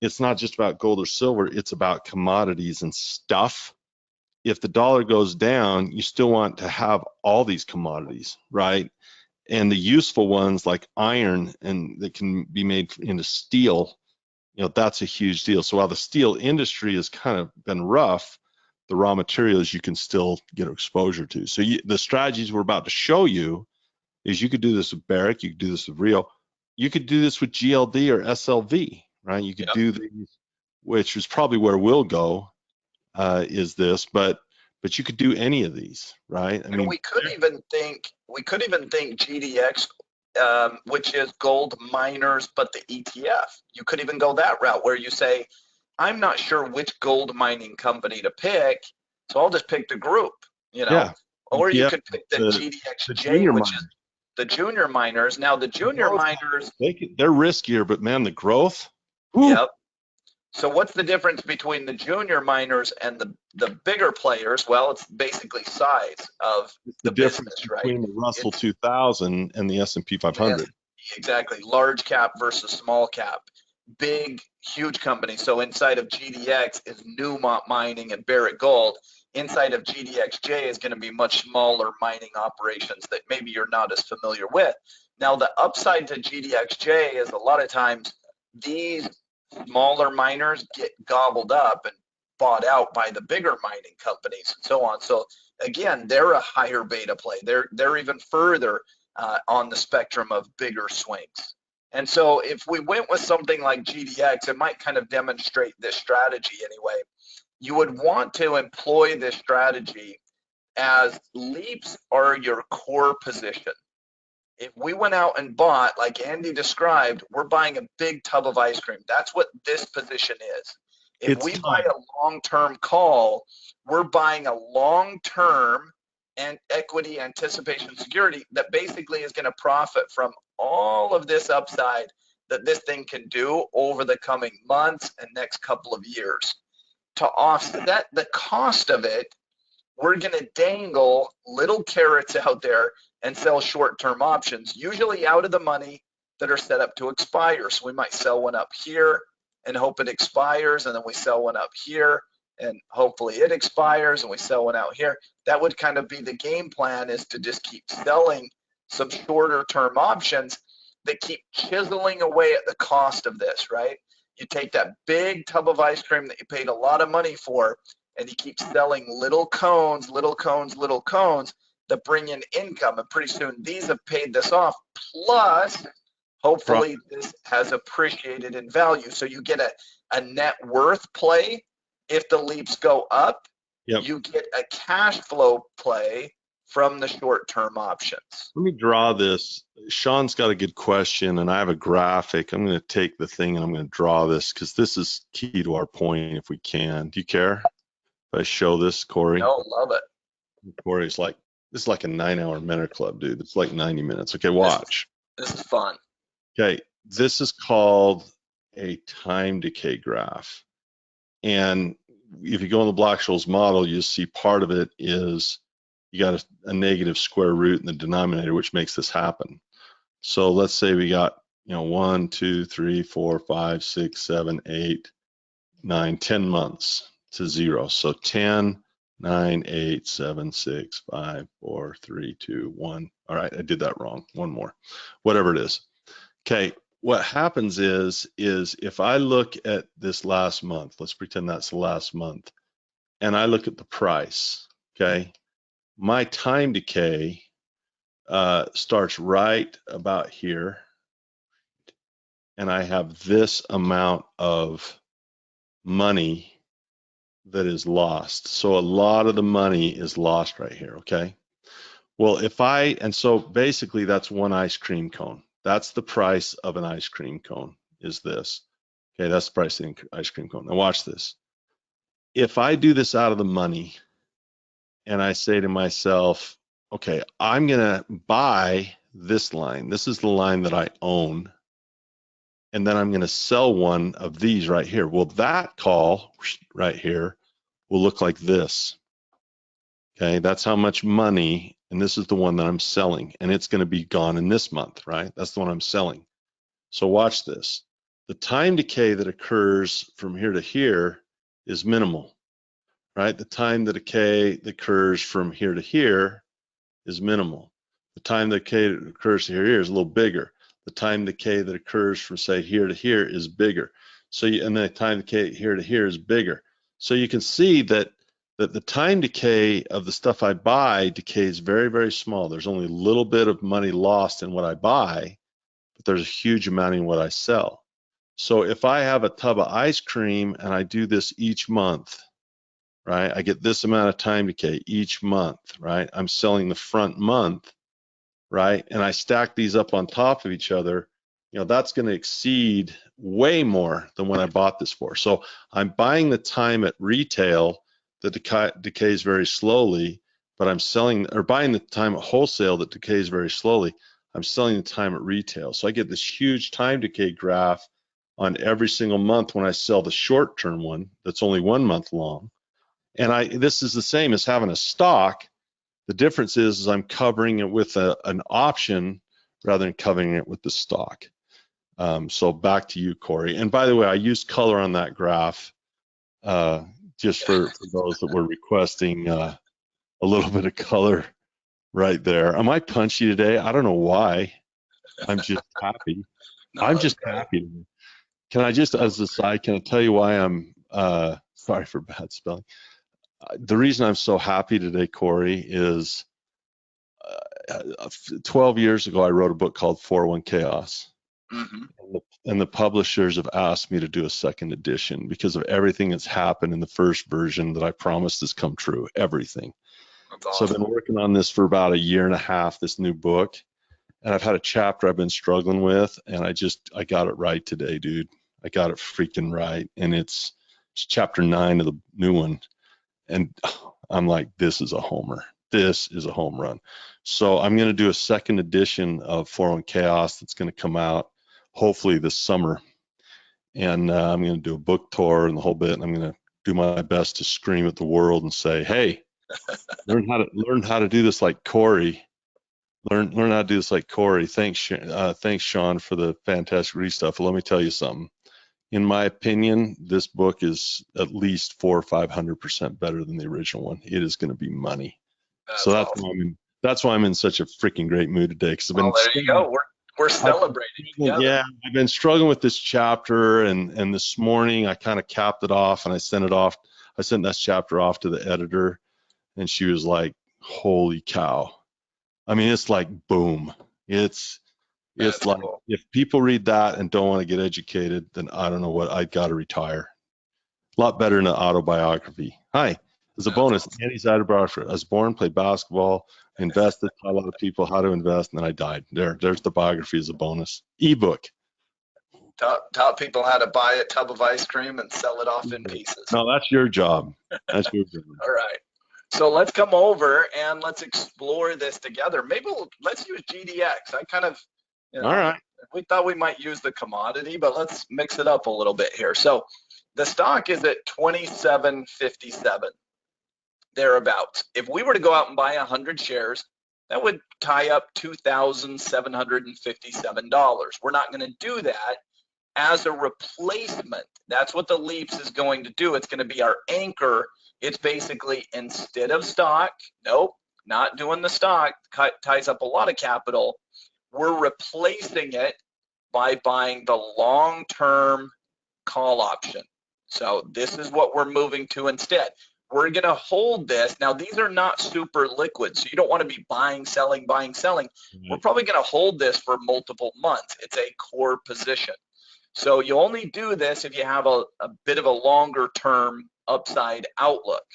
Speaker 1: it's not just about gold or silver, it's about commodities and stuff. If the dollar goes down, you still want to have all these commodities, right? And the useful ones like iron, and that can be made into steel, you know, that's a huge deal. So while the steel industry has kind of been rough, the raw materials you can still get exposure to. So the strategies we're about to show you is you could do this with Barrick, you could do this with Rio, you could do this with GLD or SLV, right? You could do these, which is probably where we'll go, is this, but you could do any of these, right? I mean,
Speaker 2: we could even think GDX, which is gold miners, but the ETF. You could even go that route where you say, I'm not sure which gold mining company to pick, so I'll just pick the group, you know.
Speaker 1: Yeah.
Speaker 2: Or you
Speaker 1: ETF,
Speaker 2: could pick the GDXJ, which is the junior miners. Now the junior miners,
Speaker 1: they're riskier, but man, the growth.
Speaker 2: Yep. So what's the difference between the junior miners and the bigger players? Well, it's basically size of the
Speaker 1: difference
Speaker 2: business,
Speaker 1: between
Speaker 2: right?
Speaker 1: the Russell 2000 and the S&P 500.
Speaker 2: Exactly. Large cap versus small cap. Big, huge companies. So inside of GDX is Newmont Mining and Barrick Gold. Inside of GDXJ is going to be much smaller mining operations that maybe you're not as familiar with. Now, the upside to GDXJ is a lot of times these smaller miners get gobbled up and bought out by the bigger mining companies and so on. So again, they're a higher beta play. They're even further on the spectrum of bigger swings. And so if we went with something like GDX, it might kind of demonstrate this strategy anyway. You would want to employ this strategy as leaps are your core position. If we went out and bought, like Andy described, we're buying a big tub of ice cream. That's what this position is. If we buy a long-term call, we're buying a long-term and equity anticipation security that basically is going to profit from all of this upside that this thing can do over the coming months and next couple of years. To offset the cost of it, we're going to dangle little carrots out there and sell short-term options, usually out of the money, that are set up to expire. So we might sell one up here and hope it expires, and then we sell one up here and hopefully it expires, and we sell one out here. That would kind of be the game plan, is to just keep selling some shorter term options that keep chiseling away at the cost of this, right? You take that big tub of ice cream that you paid a lot of money for, and you keep selling little cones, little cones, little cones that bring in income, and pretty soon these have paid this off. Plus, hopefully this has appreciated in value. So you get a net worth play if the leaps go up.
Speaker 1: Yep.
Speaker 2: You get a cash flow play from the short-term options.
Speaker 1: Let me draw this. Sean's got a good question, and I have a graphic. I'm going to take the thing and I'm going to draw this because this is key to our point if we can. Do you care if I show this, Corey?
Speaker 2: No, love it.
Speaker 1: Corey's like, this is like a 9-hour Mentor Club, dude. It's like 90 minutes. Okay, watch.
Speaker 2: This is fun.
Speaker 1: Okay, this is called a time decay graph. And if you go in the Black-Scholes model, you'll see part of it is you got a negative square root in the denominator, which makes this happen. So let's say we got, 1, 2, 3, 4, 5, 6, 7, 8, 9, 10 months to 0. So 10, 9, 8, 7, 6, 5, 4, 3, 2, 1. All right, I did that wrong. One more, whatever it is. Okay, what happens is if I look at this last month, let's pretend that's the last month, and I look at the price, okay, my time decay starts right about here, and I have this amount of money that is lost. So a lot of the money is lost right here, okay? Well, so basically that's one ice cream cone. That's the price of an ice cream cone, is this. Okay, that's the price of the ice cream cone. Now watch this. If I do this out of the money and I say to myself, okay, I'm gonna buy this line. This is the line that I own. And then I'm gonna sell one of these right here. Well, that call right here will look like this. Okay, that's how much money, and this is the one that I'm selling, and it's going to be gone in this month, right? That's the one I'm selling. So watch this. The time decay that occurs from here to here is minimal, right? The time decay that occurs from here to here is minimal. The time decay that occurs here is a little bigger. The time decay that occurs from, say, here to here is bigger. So, and the time decay here to here is bigger. So you can see that that the time decay of the stuff I buy decays very, very small. There's only a little bit of money lost in what I buy, but there's a huge amount in what I sell. So if I have a tub of ice cream and I do this each month, right, I get this amount of time decay each month, right? I'm selling the front month, right? And I stack these up on top of each other, that's going to exceed way more than what I bought this for. So I'm buying the time at retail that decays very slowly, but I'm selling, or buying the time at wholesale that decays very slowly. I'm selling the time at retail. So I get this huge time decay graph on every single month when I sell the short-term one that's only 1 month long. And this is the same as having a stock. The difference is I'm covering it with an option rather than covering it with the stock. So back to you, Corey. And by the way, I used color on that graph just for those that were requesting a little bit of color right there. Am I punchy today? I don't know why. I'm just happy. I'm just happy. Can I just, as a side, can I tell you why I'm, sorry for bad spelling. The reason I'm so happy today, Corey, is 12 years ago, I wrote a book called 401 Chaos. Mm-hmm. And the publishers have asked me to do a second edition because of everything that's happened in the first version that I promised has come true, everything. That's awesome. So I've been working on this for about 1.5 years, this new book, and I've had a chapter I've been struggling with, and I got it right today, dude. I got it freaking right, and it's chapter 9 of the new one, and I'm like, this is a homer. This is a home run. So I'm going to do a second edition of 401 Chaos that's going to come out hopefully this summer. And I'm going to do a book tour and the whole bit. And I'm going to do my best to scream at the world and say, hey, learn how to do this like Corey. Learn how to do this like Corey. Thanks, Sean, for the fantastic read stuff. Let me tell you something. In my opinion, this book is at least 400 or 500% better than the original one. It is going to be money. So that's awesome. That's why I'm in such a freaking great mood today. Because
Speaker 2: there you go. We're celebrating together.
Speaker 1: Yeah, I've been struggling with this chapter, and this morning I kind of capped it off, and I sent that chapter off to the editor, and she was like, "Holy cow!" I mean, it's like boom. It's like cool. If people read that and don't want to get educated, then I don't know what, I'd got to retire. A lot better than an autobiography. Hi. As a bonus, awesome. Andy's autobiography. I was born, played basketball, invested, taught a lot of people how to invest, and then I died. There's the biography as a bonus. Ebook.
Speaker 2: Taught people how to buy a tub of ice cream and sell it off in pieces.
Speaker 1: No, that's your job. That's your job.
Speaker 2: All right. So let's come over and let's explore this together. Maybe let's use GDX. I kind of, all right. We thought we might use the commodity, but let's mix it up a little bit here. So the stock is at 27.57. Thereabouts. If we were to go out and buy 100 shares, that would tie up $2,757. We're not going to do that as a replacement. That's what the Leaps is going to do. It's going to be our anchor. It's basically, instead of stock, nope, not doing the stock, ties up a lot of capital. We're replacing it by buying the long-term call option. So this is what we're moving to instead. We're going to hold this. Now, these are not super liquid, so you don't want to be buying, selling, buying, selling. Mm-hmm. We're probably going to hold this for multiple months. It's a core position. So you only do this if you have a bit of a longer term upside outlook.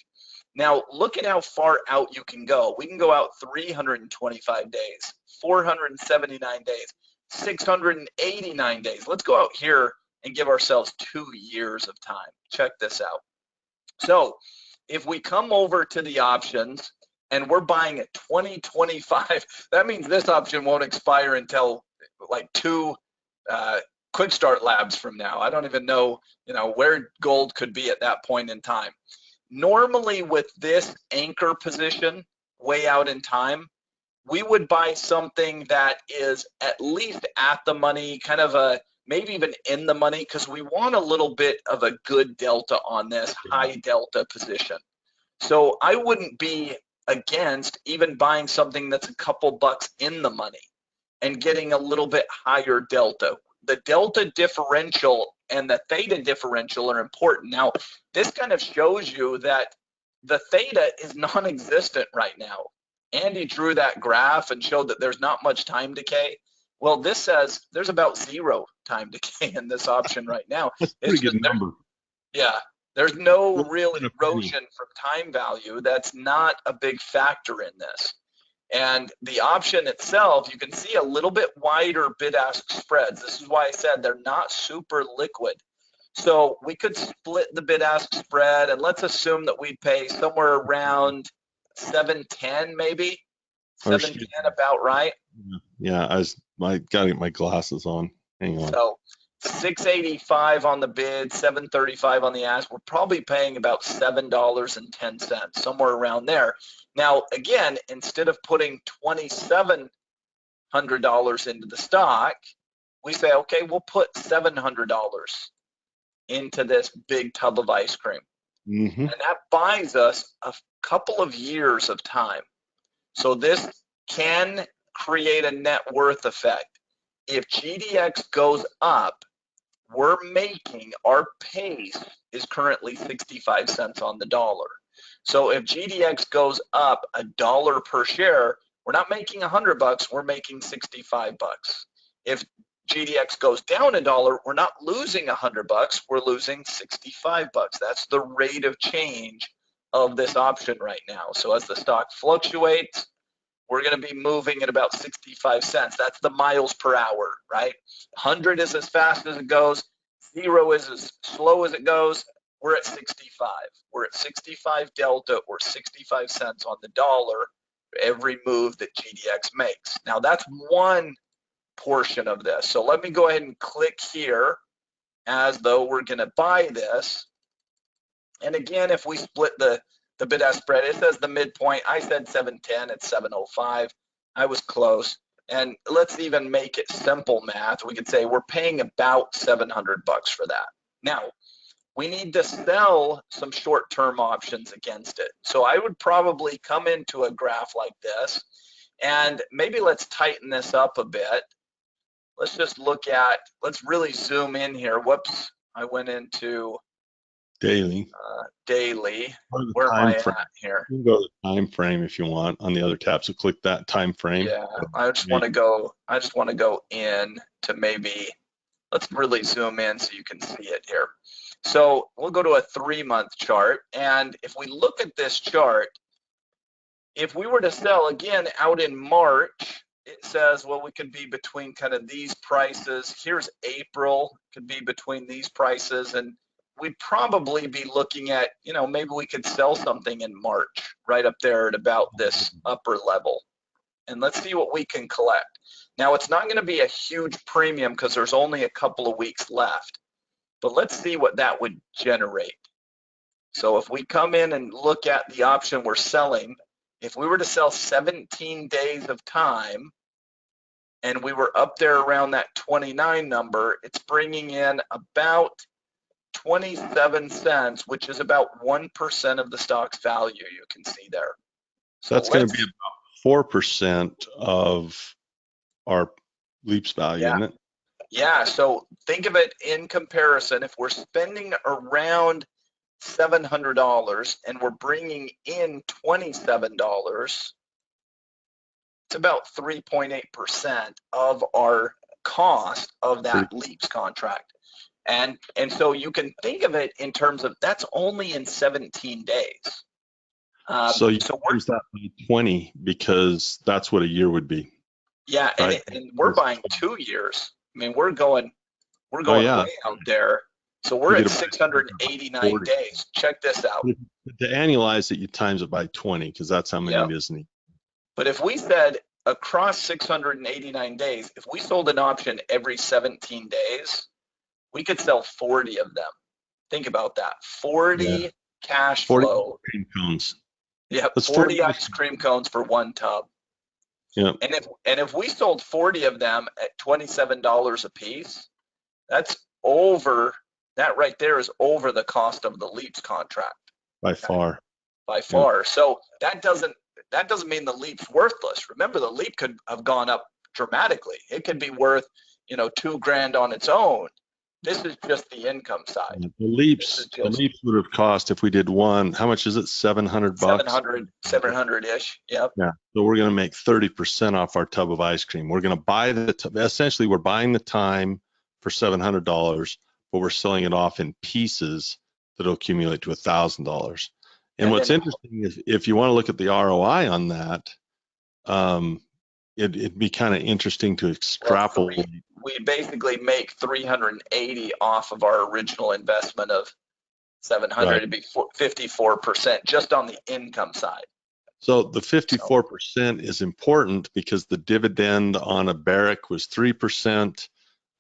Speaker 2: Now, look at how far out you can go. We can go out 325 days, 479 days, 689 days. Let's go out here and give ourselves 2 years of time. Check this out. So if we come over to the options and we're buying at 2025, that means this option won't expire until like 2 quick start labs from now. I don't even know, where gold could be at that point in time. Normally with this anchor position way out in time, we would buy something that is at least at the money, kind of maybe even in the money, because we want a little bit of a good delta on this high delta position. So I wouldn't be against even buying something that's a couple bucks in the money and getting a little bit higher delta. The delta differential and the theta differential are important. Now, this kind of shows you that the theta is non-existent right now. Andy drew that graph and showed that there's not much time decay. Well, this says there's about 0 time decay in this option right now.
Speaker 1: That's a
Speaker 2: It's
Speaker 1: pretty good
Speaker 2: just,
Speaker 1: number.
Speaker 2: yeah, there's no
Speaker 1: Well,
Speaker 2: real
Speaker 1: in a penny.
Speaker 2: erosion from time value. That's not a big factor in this. And the option itself, you can see a little bit wider bid-ask spreads. This is why I said they're not super liquid. So we could split the bid-ask spread, and let's assume that we'd pay somewhere around 710, maybe
Speaker 1: Or
Speaker 2: 710, about right.
Speaker 1: Yeah, I gotta get my glasses on. Hang on.
Speaker 2: So 685 on the bid, 735 on the ask. We're probably paying about $7.10, somewhere around there. Now, again, instead of putting $2,700 into the stock, we say, okay, we'll put $700 into this big tub of ice cream.
Speaker 1: Mm-hmm.
Speaker 2: And that buys us a couple of years of time. So this can create a net worth effect. If GDX goes up, we're making, our pace is currently 65 cents on the dollar. So if GDX goes up $1 per share, we're not making $100, we're making 65 bucks. If GDX goes down $1, we're not losing $100, we're losing 65 bucks. That's the rate of change of this option right now. So as the stock fluctuates, we're going to be moving at about 65 cents. That's the miles per hour, right? 100 is as fast as it goes. 0 is as slow as it goes. We're at 65. We're at 65 delta, or 65 cents on the dollar for every move that GDX makes. Now that's one portion of this. So let me go ahead and click here as though we're going to buy this. And again, if we split the bid-ask spread, it says the midpoint. I said 710, it's 705. I was close. And let's even make it simple math. We could say we're paying about 700 bucks for that. Now, we need to sell some short-term options against it. So I would probably come into a graph like this, and maybe let's tighten this up a bit. Let's just look at, let's really zoom in here. Whoops, I went into
Speaker 1: Daily.
Speaker 2: Daily. Where am I at here?
Speaker 1: You can go to the time frame if you want on the other tab. So click that time frame.
Speaker 2: Yeah, I just want to go in to maybe, let's really zoom in so you can see it here. So we'll go to a 3-month chart, and if we look at this chart, if we were to sell again out in March, it says, well, we could be between kind of these prices. Here's April, could be between these prices, and we'd probably be looking at, you know, maybe we could sell something in March right up there at about this upper level. And let's see what we can collect. Now, it's not going to be a huge premium because there's only a couple of weeks left, but let's see what that would generate. So if we come in and look at the option we're selling, if we were to sell 17 days of time and we were up there around that 29 number, it's bringing in about 27 cents, which is about 1% of the stock's value, you can see there.
Speaker 1: So that's going to be about 4% of our Leaps value, isn't it?
Speaker 2: Yeah, so think of it in comparison. If we're spending around $700 and we're bringing in $27, it's about 3.8% of our cost of that Leaps contract. And so you can think of it in terms of that's only in 17 days.
Speaker 1: So you use that by 20 because that's what a year would be.
Speaker 2: Yeah, right? and we're buying 2 years. I mean, we're going way out there. So we're at 689 days. Check this out.
Speaker 1: To annualize it, you times it by 20 because that's how many it is.
Speaker 2: But if we said across 689 days, if we sold an option every 17 days, we could sell 40 of them. Think about that. 40 cash
Speaker 1: 40
Speaker 2: flow.
Speaker 1: Ice cream cones.
Speaker 2: Yeah, 40 ice cream cones for one tub.
Speaker 1: Yeah.
Speaker 2: And if we sold 40 of them at $27 a piece, that's over, that right there is over the cost of the Leaps contract.
Speaker 1: By far.
Speaker 2: By far. Yeah. So that doesn't mean the Leap's worthless. Remember, the Leap could have gone up dramatically. It could be worth, $2,000 on its own. This is just the income side.
Speaker 1: The
Speaker 2: This is
Speaker 1: leaps
Speaker 2: just
Speaker 1: would have cost if we did one. How much is it? $700.
Speaker 2: 700-ish. Yep.
Speaker 1: Yeah. So we're going to make 30% off our tub of ice cream. We're going to buy essentially we're buying the time for $700, but we're selling it off in pieces that'll accumulate to $1,000. And what's interesting is if you want to look at the ROI on that, it'd be kind of interesting to extrapolate.
Speaker 2: We basically make 380 off of our original investment of 700. It'd be 54% just on the income side.
Speaker 1: So the 54% is important because the dividend on a Barrick was 3%.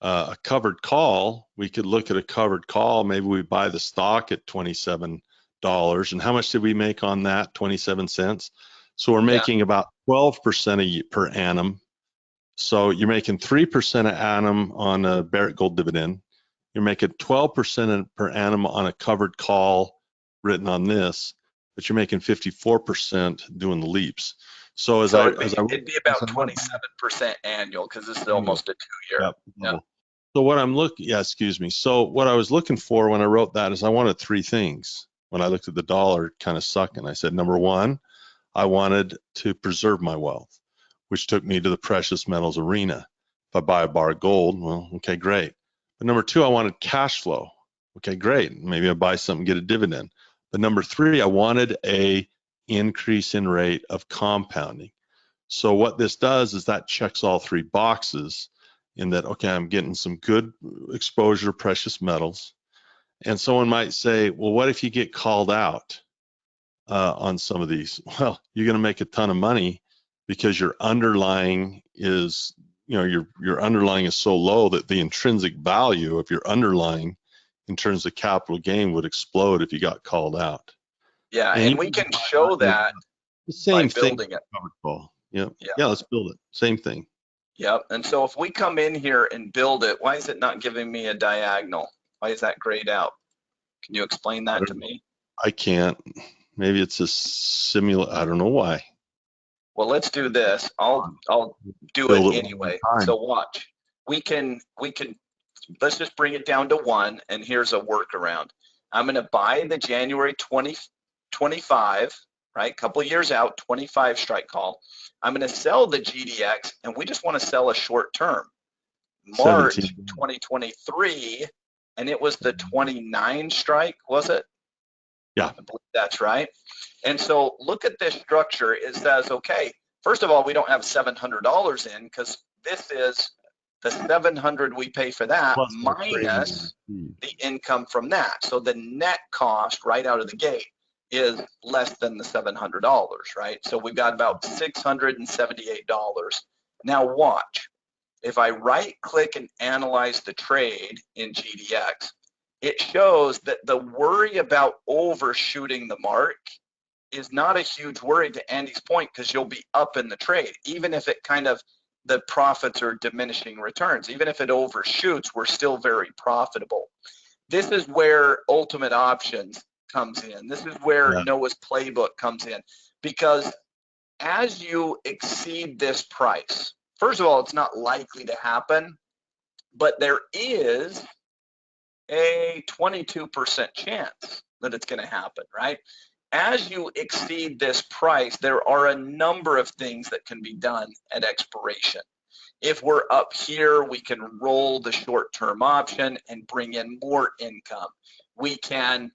Speaker 1: A covered call, we could look at a covered call. Maybe we buy the stock at $27. And how much did we make on that? 27 cents. So we're making about 12% per annum. So you're making 3% a annum on a Barrick Gold dividend. You're making 12% per annum on a covered call written on this, but you're making 54% doing the leaps. So it'd
Speaker 2: be about 27% annual because this is almost a 2-year.
Speaker 1: Yep. So what I'm looking, So what I was looking for when I wrote that is I wanted 3 things. When I looked at the dollar kind of sucking, I said, number 1, I wanted to preserve my wealth, which took me to the precious metals arena. If I buy a bar of gold, well, okay, great. But number 2, I wanted cash flow. Okay, great. Maybe I buy something, get a dividend. But number 3, I wanted a increase in rate of compounding. So what this does is that checks all 3 boxes in that, okay, I'm getting some good exposure to precious metals. And someone might say, well, what if you get called out on some of these? Well, you're going to make a ton of money because your underlying is, your underlying is so low that the intrinsic value of your underlying in terms of capital gain would explode if you got called out.
Speaker 2: Yeah, and we can show that
Speaker 1: the same
Speaker 2: by building it.
Speaker 1: Yeah, let's build it. Same thing.
Speaker 2: Yep. And so if we come in here and build it, why is it not giving me a diagonal? Why is that grayed out? Can you explain that to me?
Speaker 1: I can't. Maybe it's a simulate. I don't know why.
Speaker 2: Well, let's do this. I'll do it anyway. So watch. We can let's just bring it down to 1, and here's a workaround. I'm going to buy the January 2025, right? Couple of years out, 25 strike call. I'm going to sell the GDX, and we just want to sell a short term. March 2023, and it was the 29 strike, was it?
Speaker 1: Yeah.
Speaker 2: I believe that's right. And so look at this structure. It says, okay, first of all, we don't have $700 in because this is the 700 we pay for that plus minus the income from that. So the net cost right out of the gate is less than the $700, right? So we've got about $678. Now watch. If I right click and analyze the trade in GDX, it shows that the worry about overshooting the mark is not a huge worry, to Andy's point, because you'll be up in the trade. Even if it kind of, the profits are diminishing returns, even if it overshoots, we're still very profitable. This is where Ultimate Options comes in. This is where Noah's playbook comes in, because as you exceed this price, first of all, it's not likely to happen, but there is a 22% chance that it's going to happen, right? As you exceed this price, there are a number of things that can be done at expiration. If we're up here, we can roll the short-term option and bring in more income. We can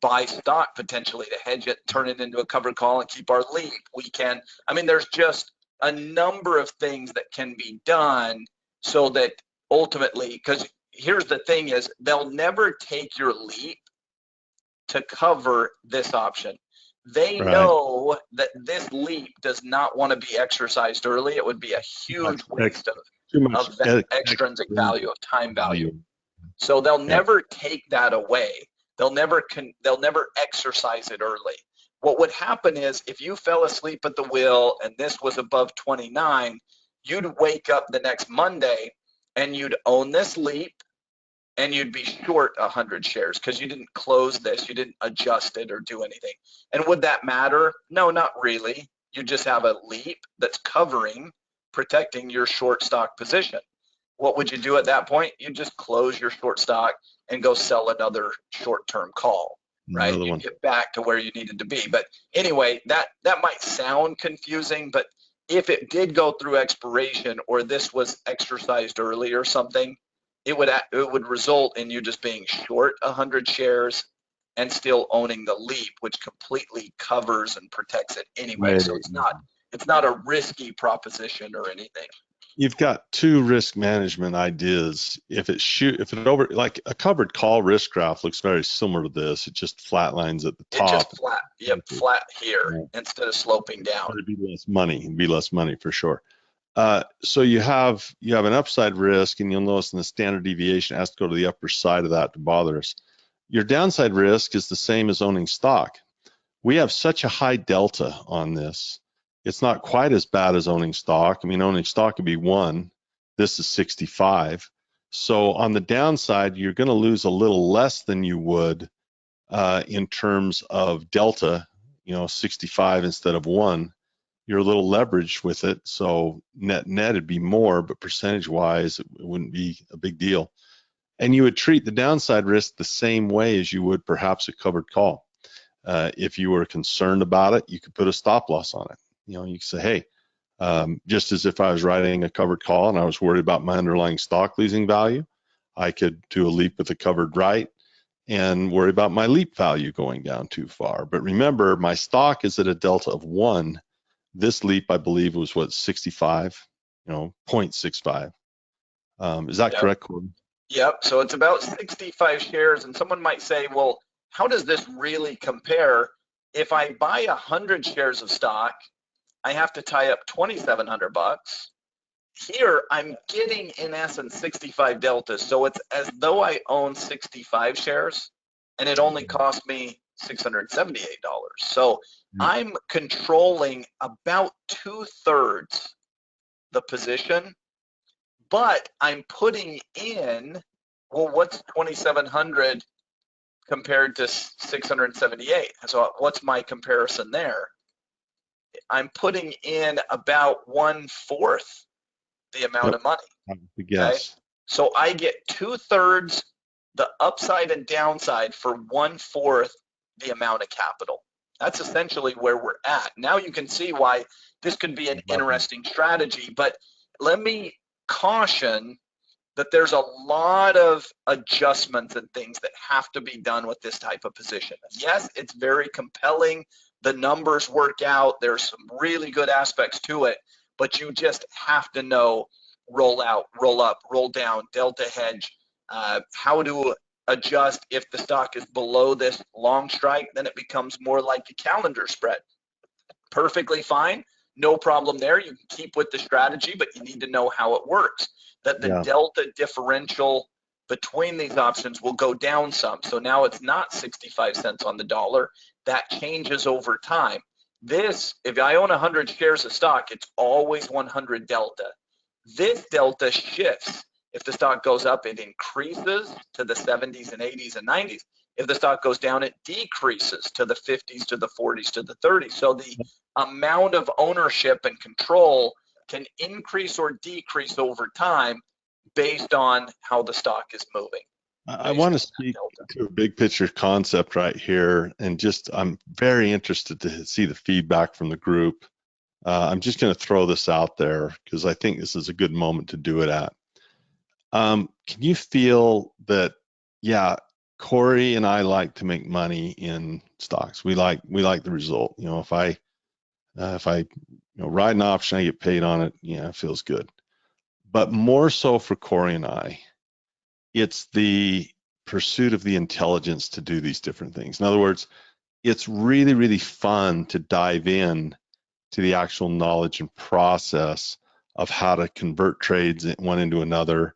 Speaker 2: buy stock potentially to hedge it, turn it into a covered call and keep our lead. We can, I mean, there's just a number of things that can be done so that ultimately, because here's the thing is, they'll never take your leap to cover this option. They know that this leap does not want to be exercised early. It would be a huge waste of that extrinsic value, of time value. So they'll never take that away. They'll never exercise it early. What would happen is if you fell asleep at the wheel and this was above 29, you'd wake up the next Monday and you'd own this leap and you'd be short 100 shares because you didn't close this, you didn't adjust it or do anything. And would that matter? No, not really. You just have a leap that's covering, protecting your short stock position. what would you do at that point? You just close your short stock and go sell another short-term call, right?
Speaker 1: Another
Speaker 2: You
Speaker 1: one.
Speaker 2: get back to where you needed to be. But anyway, that might sound confusing, but if it did go through expiration or this was exercised early or something, it would result in you just being short 100 shares and still owning the leap, which completely covers and protects it anyway.
Speaker 1: Right.
Speaker 2: So it's not a risky proposition or anything.
Speaker 1: You've got two risk management ideas. If it over, like a covered call risk graph looks very similar to this. It just flatlines at the
Speaker 2: It
Speaker 1: top.
Speaker 2: just flat, yep, flat here
Speaker 1: Yeah.
Speaker 2: instead of sloping down.
Speaker 1: It'd be less money. It'd be less money for sure. So you have an upside risk, and you'll notice in the standard deviation it has to go to the upper side of that to bother us. Your downside risk is the same as owning stock. We have such a high delta on this. It's not quite as bad as owning stock. I mean, owning stock would be 1. This is 65. So on the downside, you're going to lose a little less than you would in terms of delta, 65 instead of 1. You're a little leveraged with it, so net it'd be more, but percentage wise it wouldn't be a big deal. And you would treat the downside risk the same way as you would perhaps a covered call. If you were concerned about it, you could put a stop loss on it. You could say, hey, just as if I was writing a covered call and I was worried about my underlying stock losing value, I could do a leap with a covered right and worry about my leap value going down too far. But remember, my stock is at a delta of 1. This leap, I believe, was 65, 0.65. Is that correct, Corbin?
Speaker 2: Yep. So it's about 65 shares, and someone might say, well, how does this really compare? If I buy 100 shares of stock, I have to tie up $2,700. Here, I'm getting in essence 65 deltas. So it's as though I own 65 shares, and it only cost me $678. So I'm controlling about 2/3 the position, but I'm putting in, well, what's 2,700 compared to 678? So what's my comparison there? I'm putting in about 1/4 the amount of money.
Speaker 1: Okay?
Speaker 2: So I get 2/3 the upside and downside for 1/4 the amount of capital. That's essentially where we're at. Now you can see why this could be an interesting strategy, but let me caution that there's a lot of adjustments and things that have to be done with this type of position. Yes, it's very compelling. The numbers work out. There's some really good aspects to it, but you just have to know roll out, roll up, roll down, delta hedge, how to adjust. If the stock is below this long strike, then it becomes more like a calendar spread. Perfectly fine, no problem there. You can keep with the strategy, but you need to know how it works. That the delta differential between these options will go down some. So now it's not 65 cents on the dollar. That changes over time. This, if I own 100 shares of stock, it's always 100 delta. This delta shifts. If the stock goes up, it increases to the 70s and 80s and 90s. If the stock goes down, it decreases to the 50s, to the 40s, to the 30s. So the amount of ownership and control can increase or decrease over time based on how the stock is moving.
Speaker 1: I want to speak to a big picture concept right here, and I'm very interested to see the feedback from the group. I'm just going to throw this out there because I think this is a good moment to do it at. Can you feel that, yeah, Corey and I like to make money in stocks. We like the result. If I ride an option, I get paid on it. Yeah, it feels good. But more so for Corey and I, it's the pursuit of the intelligence to do these different things. In other words, it's really, really fun to dive in to the actual knowledge and process of how to convert trades one into another,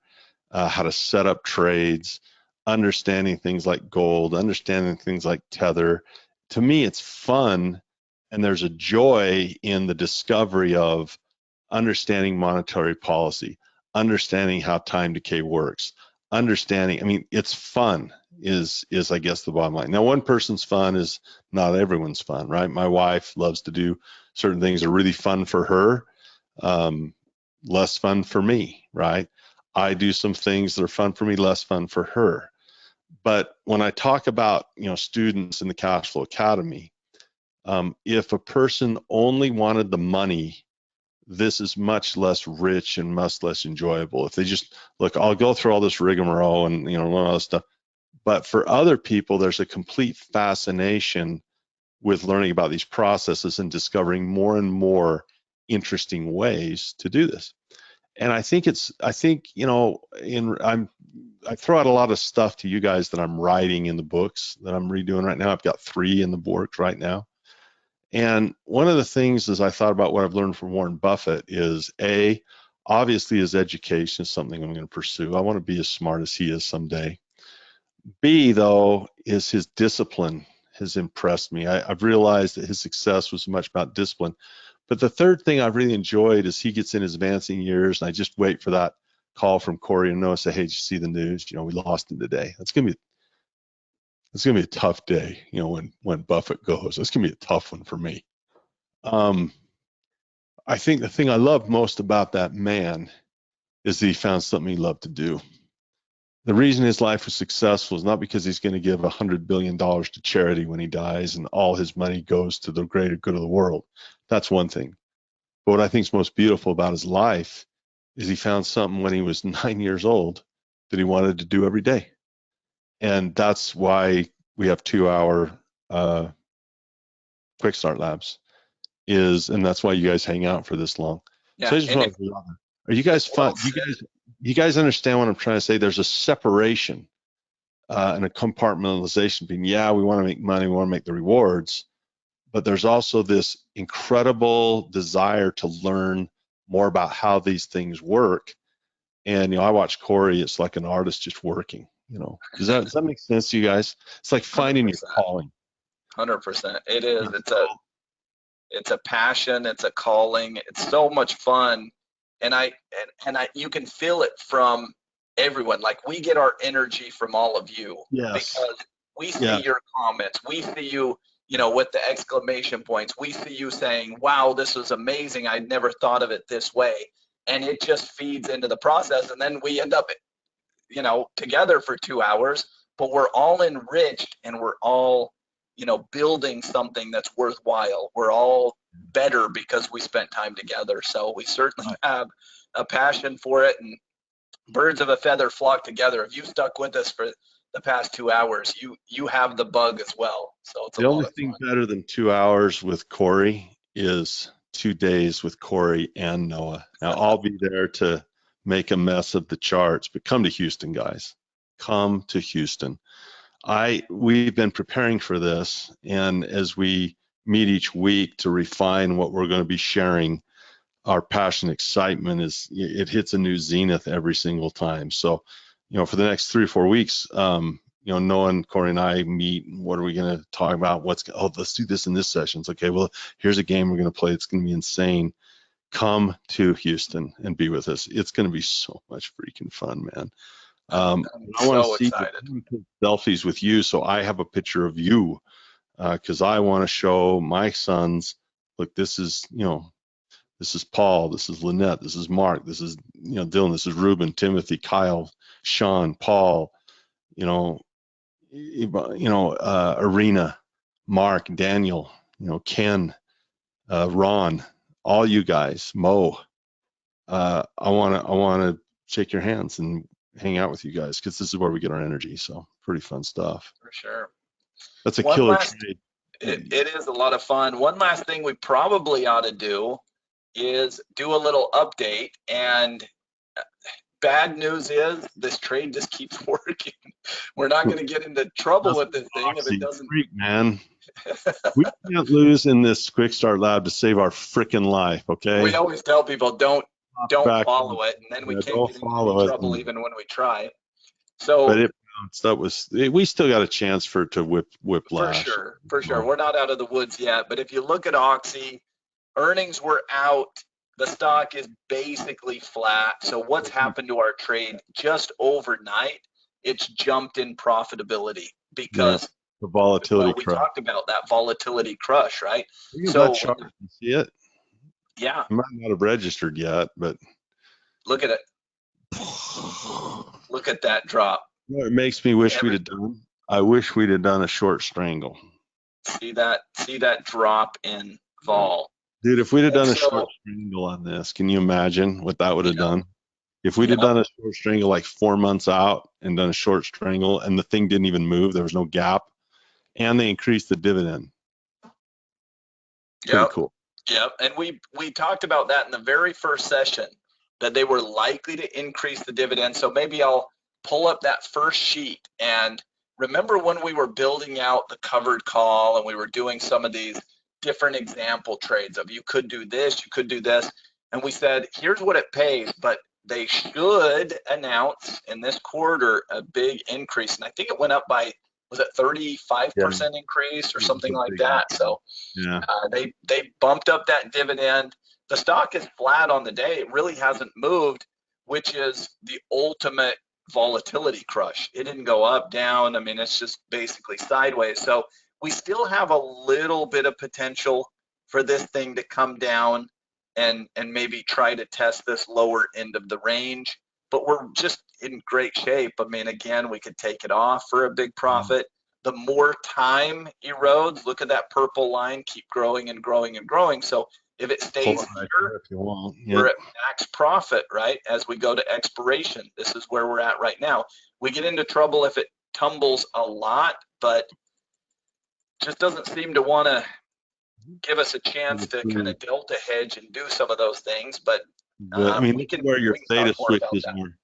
Speaker 1: how to set up trades, understanding things like gold, understanding things like tether. To me, it's fun, and there's a joy in the discovery of understanding monetary policy, understanding how time decay works, understanding, it's fun is I guess the bottom line. Now, one person's fun is not everyone's fun, right? My wife loves to do certain things that are really fun for her, less fun for me, right? I do some things that are fun for me, less fun for her. But when I talk about, students in the Cash Flow Academy, if a person only wanted the money, this is much less rich and much less enjoyable. If they just look, I'll go through all this rigmarole and all this stuff. But for other people, there's a complete fascination with learning about these processes and discovering more and more interesting ways to do this. And I think I throw out a lot of stuff to you guys that I'm writing in the books that I'm redoing right now. I've got 3 in the works right now. And one of the things as I thought about what I've learned from Warren Buffett is obviously his education is something I'm going to pursue. I want to be as smart as he is someday. B, though, is his discipline has impressed me. I've realized that his success was much about discipline. But the third thing I've really enjoyed is he gets in his advancing years, and I just wait for that call from Corey and Noah, say, hey, did you see the news? We lost him today. It's gonna be a tough day, when Buffett goes. It's gonna be a tough one for me. I think the thing I love most about that man is that he found something he loved to do. The reason his life was successful is not because he's going to give $100 billion to charity when he dies and all his money goes to the greater good of the world. That's one thing. But what I think is most beautiful about his life is he found something when he was 9 years old that he wanted to do every day. And that's why we have 2-hour quick start labs and that's why you guys hang out for this long.
Speaker 2: Yeah,
Speaker 1: so I just want are you guys fun? You guys understand what I'm trying to say? There's a separation and a compartmentalization between, we want to make money, we want to make the rewards, but there's also this incredible desire to learn more about how these things work. And I watch Corey, it's like an artist just working. Does that make sense to you guys? It's like finding 100%. Your calling.
Speaker 2: 100%. It is. It's a passion. It's a calling. It's so much fun. And you can feel it from everyone. Like, we get our energy from all of you.
Speaker 1: Yes.
Speaker 2: Because we see your comments. We see you, with the exclamation points. We see you saying, wow, this was amazing. I never thought of it this way. And it just feeds into the process. And then we end up, together for 2 hours, but we're all enriched and we're all, building something that's worthwhile. We're all better because we spent time together. So we certainly have a passion for it, and birds of a feather flock together. If you stuck with us for the past 2 hours, you have the bug as well. So it's
Speaker 1: the only thing better than 2 hours with Corey is 2 days with Corey and Noah. Now I'll be there to make a mess of the charts, but come to Houston, guys. Come to Houston. We've been preparing for this, and as we meet each week to refine what we're going to be sharing, our passion, excitement it hits a new zenith every single time. So, for the next 3 or 4 weeks, Noah and Corey and I meet. What are we going to talk about? Let's do this in this session. It's okay. Well, here's a game we're going to play. It's going to be insane. Come to Houston and be with us. It's going to be so much freaking fun, man. I want to see selfies with you, so I have a picture of you, because I want to show my sons, look, this is Paul, this is Lynette, this is Mark, this is Dylan, this is Ruben, Timothy, Kyle, Sean, Paul, Arena, Mark, Daniel, Ken, Ron, all you guys, Mo. I want to shake your hands and hang out with you guys, because this is where we get our energy. So pretty fun stuff.
Speaker 2: For sure.
Speaker 1: That's a killer trade.
Speaker 2: It is a lot of fun. One last thing we probably ought to do is do a little update. And bad news is this trade just keeps working. We're not going to get into trouble with this thing if it doesn't.
Speaker 1: Freak, man. We can't lose in this quick start lab to save our freaking life. Okay.
Speaker 2: We always tell people don't follow it, and then we can't get into trouble even when we try. So,
Speaker 1: but we still got a chance to whiplash.
Speaker 2: For sure. We're not out of the woods yet, but if you look at Oxy, earnings were out. The stock is basically flat. So what's happened to our trade just overnight? It's jumped in profitability because
Speaker 1: the volatility
Speaker 2: we talked about that volatility crush, right?
Speaker 1: So chart, you see it?
Speaker 2: Yeah.
Speaker 1: I might not have registered yet, but
Speaker 2: look at it. Look at that drop.
Speaker 1: It makes me wish we'd have done. I wish we'd have done a short strangle.
Speaker 2: See that drop in vol.
Speaker 1: Dude, if we'd have done a
Speaker 2: So-
Speaker 1: short strangle on this, can you imagine what that would have
Speaker 2: Yeah.
Speaker 1: done? If we'd have
Speaker 2: Yeah.
Speaker 1: done a short strangle like 4 months out and done a short strangle and the thing didn't even move, there was no gap, and they increased the dividend. Pretty cool.
Speaker 2: Yep. And we talked about that in the very first session, that they were likely to increase the dividend. So maybe I'll pull up that first sheet. And remember when we were building out the covered call and we were doing some of these different example trades of you could do this, you could do this. And we said, here's what it pays, but they should announce in this quarter a big increase. And I think it went up by, was it 35% increase or something like that? So
Speaker 1: yeah,
Speaker 2: they bumped up that dividend. The stock is flat on the day. It really hasn't moved, which is the ultimate volatility crush. It didn't go up, down. I mean, it's just basically sideways. So we still have a little bit of potential for this thing to come down and maybe try to test this lower end of the range. But we're just in great shape. I mean, again, we could take it off for a big profit. The more time erodes, look at that purple line, keep growing and growing and growing. So if it stays here,
Speaker 1: if you want.
Speaker 2: we're at max profit, right? As we go to expiration, this is where we're at right now. We get into trouble if it tumbles a lot, but just doesn't seem to want to give us a chance to kind of delta hedge and do some of those things. But
Speaker 1: I mean, look at where your theta switches more.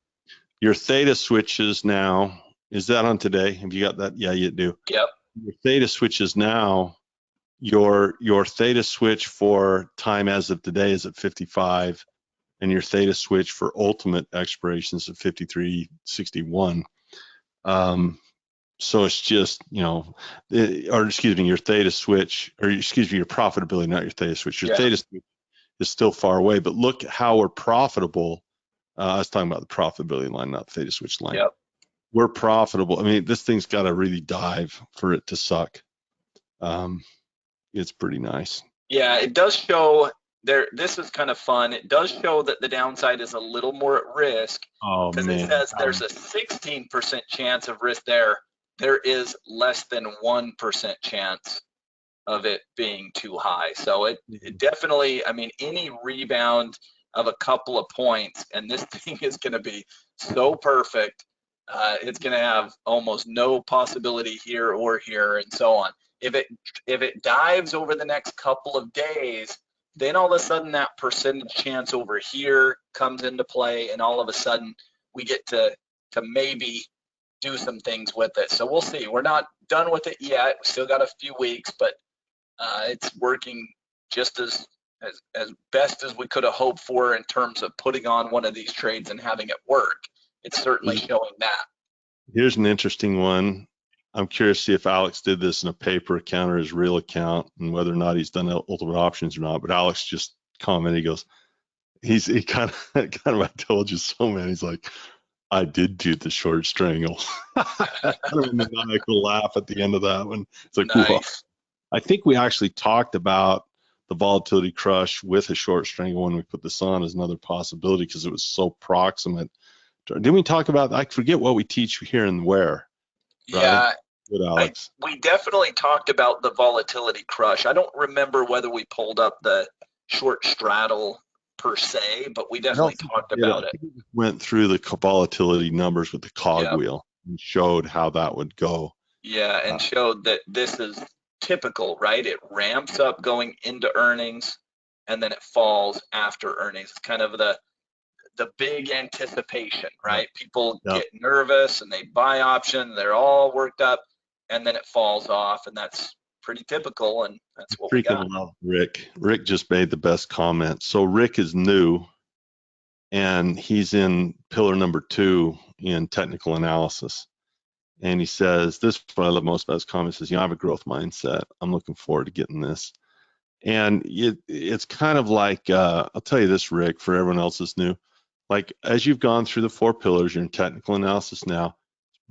Speaker 1: Your theta switches now. Is that on today? Have you got that? Yeah, you do.
Speaker 2: Yep.
Speaker 1: Your theta switches now. Your theta switch for time as of today is at 55, and your theta switch for ultimate expirations at 53.61. So it's just, or excuse me, your theta switch, or excuse me, your profitability, not your theta switch. Your theta switch is still far away, but look how we're profitable. I was talking about the profitability line, not the theta switch line.
Speaker 2: Yep.
Speaker 1: We're profitable. I mean, this thing's got to really dive for it to suck. It's pretty nice.
Speaker 2: Yeah, it does show there. This is kind of fun. It does show that the downside is a little more at risk.
Speaker 1: Oh,
Speaker 2: because
Speaker 1: man.
Speaker 2: it says there's a 16% chance of risk there. There is less than 1% chance of it being too high. So it definitely, I mean, any rebound of a couple of points, and this thing is going to be so perfect. It's going to have almost no possibility here or here, and so on. If it dives over the next couple of days, then all of a sudden that percentage chance over here comes into play, and all of a sudden we get to maybe do some things with it. So we'll see. We're not done with it yet. We still got a few weeks, but it's working just as best as we could have hoped for in terms of putting on one of these trades and having it work. It's certainly showing that.
Speaker 1: Here's an interesting one. I'm curious to see if Alex did this in a paper account or his real account, and whether or not he's done ultimate options or not. But Alex just commented, he goes, he kind of I told you so, man. He's like, I did do the short strangle. Kind of a maniacal laugh at the end of that one. It's like,
Speaker 2: nice.
Speaker 1: Whoa. I think we actually talked about the volatility crush with a short strangle when we put this on as another possibility because it was so proximate. Didn't we talk about, I forget what we teach here and where. Right?
Speaker 2: Yeah.
Speaker 1: Good, Alex.
Speaker 2: We definitely talked about the volatility crush. I don't remember whether we pulled up the short straddle per se, but we definitely talked about it.
Speaker 1: We went through the volatility numbers with the cogwheel and showed how that would go.
Speaker 2: Yeah, and showed that this is typical, right? It ramps up going into earnings and then it falls after earnings. It's kind of the big anticipation, right? People get nervous and they buy option, they're all worked up, and then it falls off, and that's pretty typical, and that's what we got.
Speaker 1: Love Rick. Rick just made the best comment. So Rick is new, and he's in pillar number 2 in technical analysis. And he says, this is what I love most about his comments is, I have a growth mindset. I'm looking forward to getting this. And it's kind of like, I'll tell you this, Rick, for everyone else that's new, like as you've gone through the 4 pillars, you're in technical analysis now,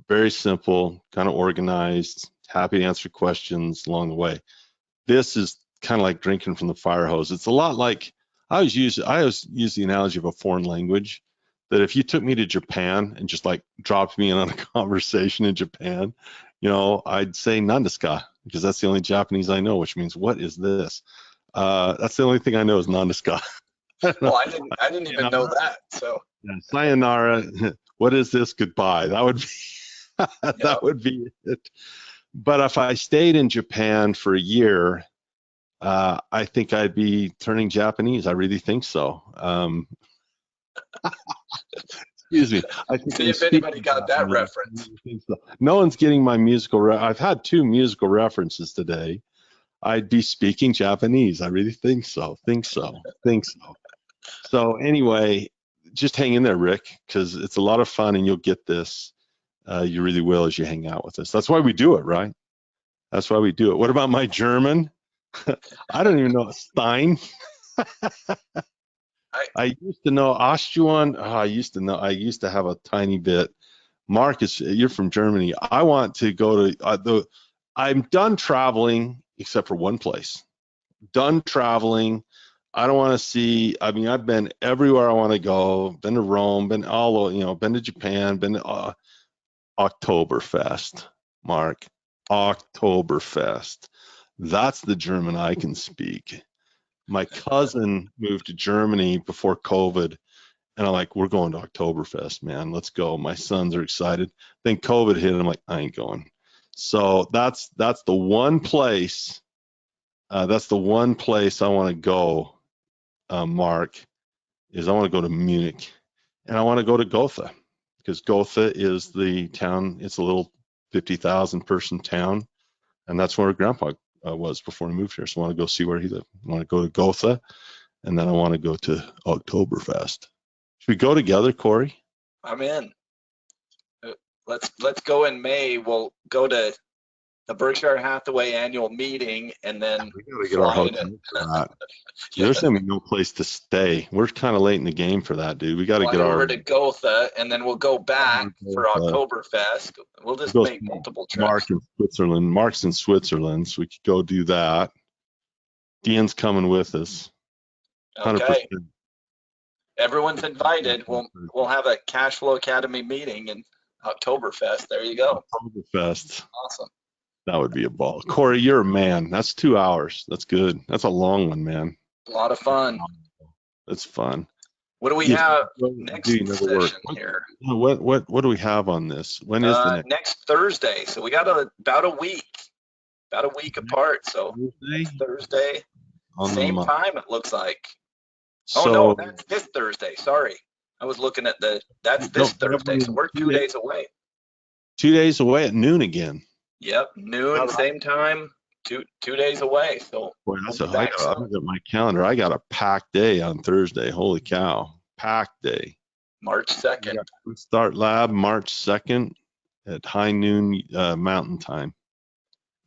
Speaker 1: very simple, kind of organized, happy to answer questions along the way. This is kind of like drinking from the fire hose. It's a lot like, I always use the analogy of a foreign language. that if you took me to Japan and just like dropped me in on a conversation in Japan, you know, I'd say Nandesuka, because that's the only Japanese I know, which means what is this? That's the only thing I know is Nandesuka.
Speaker 2: Well, I didn't even know that. So
Speaker 1: Yeah, sayonara. What is this? Goodbye. That would be
Speaker 2: yeah.
Speaker 1: that would be it. But if I stayed in Japan for a year, I think I'd be turning Japanese. I really think so. Excuse me. I think
Speaker 2: See
Speaker 1: I'm
Speaker 2: if anybody
Speaker 1: speaking
Speaker 2: got that
Speaker 1: Japanese.
Speaker 2: reference.
Speaker 1: I think so. No one's getting my musical. I've had 2 musical references today. I'd be speaking Japanese. I really think so. Think so. Think so. So anyway, just hang in there, Rick, because it's a lot of fun, and you'll get this. You really will as you hang out with us. That's why we do it, right? That's why we do it. What about my German? I don't even know Stein. I used to know Austria. Oh, I used to know. I used to have a tiny bit. Marcus, you're from Germany. I want to go to I'm done traveling except for one place. Done traveling. I don't want to see. I mean, I've been everywhere I want to go. Been to Rome. Been all over. You know, been to Japan. Been to Oktoberfest. Mark, Oktoberfest. That's the German I can speak. My cousin moved to Germany before COVID, and I'm like, we're going to Oktoberfest, man. Let's go. My sons are excited. Then COVID hit, and I'm like, I ain't going. So that's the one place. That's the one place I want to go, Mark, is I want to go to Munich, and I want to go to Gotha, because Gotha is the town. It's a little 50,000 person town, and that's where Grandpa was before he moved here. So I want to go see where he lived. I want to go to Gotha, and then I want to go to Oktoberfest. Should we go together, Corey?
Speaker 2: I'm in. Let's go in May. We'll go to the Berkshire Hathaway annual meeting, and then
Speaker 1: we gotta get our hotel for that. There's gonna be no place to stay. We're kind of late in the game for that, dude. We got to
Speaker 2: fly
Speaker 1: get
Speaker 2: over
Speaker 1: our
Speaker 2: to Gotha, and then we'll go back for Oktoberfest. We'll just
Speaker 1: go
Speaker 2: make multiple trips.
Speaker 1: Mark in Switzerland. Mark's in Switzerland, so we could go do that. Dean's coming with us. 100%.
Speaker 2: Okay. Everyone's invited. We'll have a Cash Flow Academy meeting in Oktoberfest. There you go.
Speaker 1: Oktoberfest.
Speaker 2: Awesome.
Speaker 1: That would be a ball. Corey, you're a man. That's 2 hours. That's good. That's a long one, man.
Speaker 2: A lot of fun.
Speaker 1: That's fun.
Speaker 2: What do we have next session here?
Speaker 1: What do we have on this? When is the
Speaker 2: next Thursday? So we got about a week apart. So Thursday, same time it looks like. So, oh no, that's this Thursday. Sorry, I was looking at that's this Thursday. So we're 2 days away.
Speaker 1: 2 days away at noon again.
Speaker 2: Yep, noon, same time. 2 days away. So
Speaker 1: boy, I look at my calendar. I got a packed day on Thursday. Holy cow, packed day.
Speaker 2: March 2nd.
Speaker 1: Start lab March 2nd at high noon Mountain Time.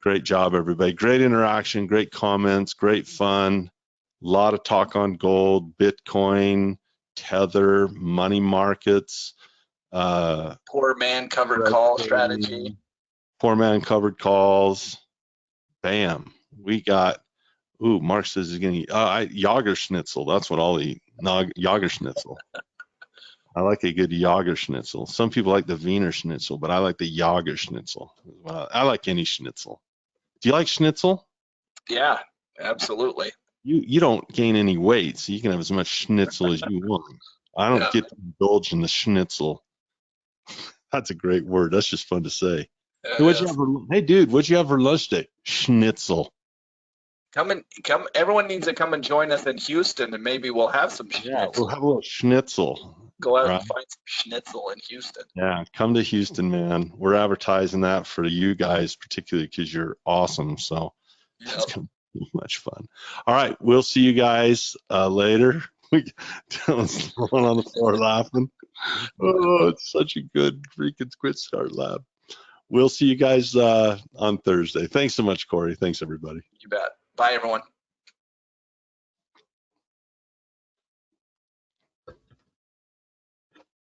Speaker 1: Great job, everybody. Great interaction, great comments, great fun. A lot of talk on gold, Bitcoin, Tether, money markets.
Speaker 2: Poor man covered call strategy.
Speaker 1: Poor man covered calls. Bam. We got, Mark says he's going to eat Jager Schnitzel. That's what I'll eat. Jager Schnitzel. I like a good Jager Schnitzel. Some people like the Wiener Schnitzel, but I like the Jager Schnitzel. I like any schnitzel. Do you like schnitzel?
Speaker 2: Yeah, absolutely.
Speaker 1: You don't gain any weight, so you can have as much schnitzel as you want. I don't get to indulge in the schnitzel. That's a great word. That's just fun to say. Hey, dude, what'd you have for lunch today? Schnitzel.
Speaker 2: Come. Everyone needs to come and join us in Houston, and maybe we'll have some schnitzel.
Speaker 1: Yeah, we'll have a little schnitzel.
Speaker 2: Go out and find some schnitzel in Houston.
Speaker 1: Yeah, come to Houston, man. We're advertising that for you guys, particularly because you're awesome. So it's going to be much fun. All right, we'll see you guys later. Dylan's rolling on the floor laughing. Oh, it's such a good freaking Quick Start Lab. We'll see you guys on Thursday. Thanks so much, Corey. Thanks, everybody.
Speaker 2: You bet. Bye, everyone.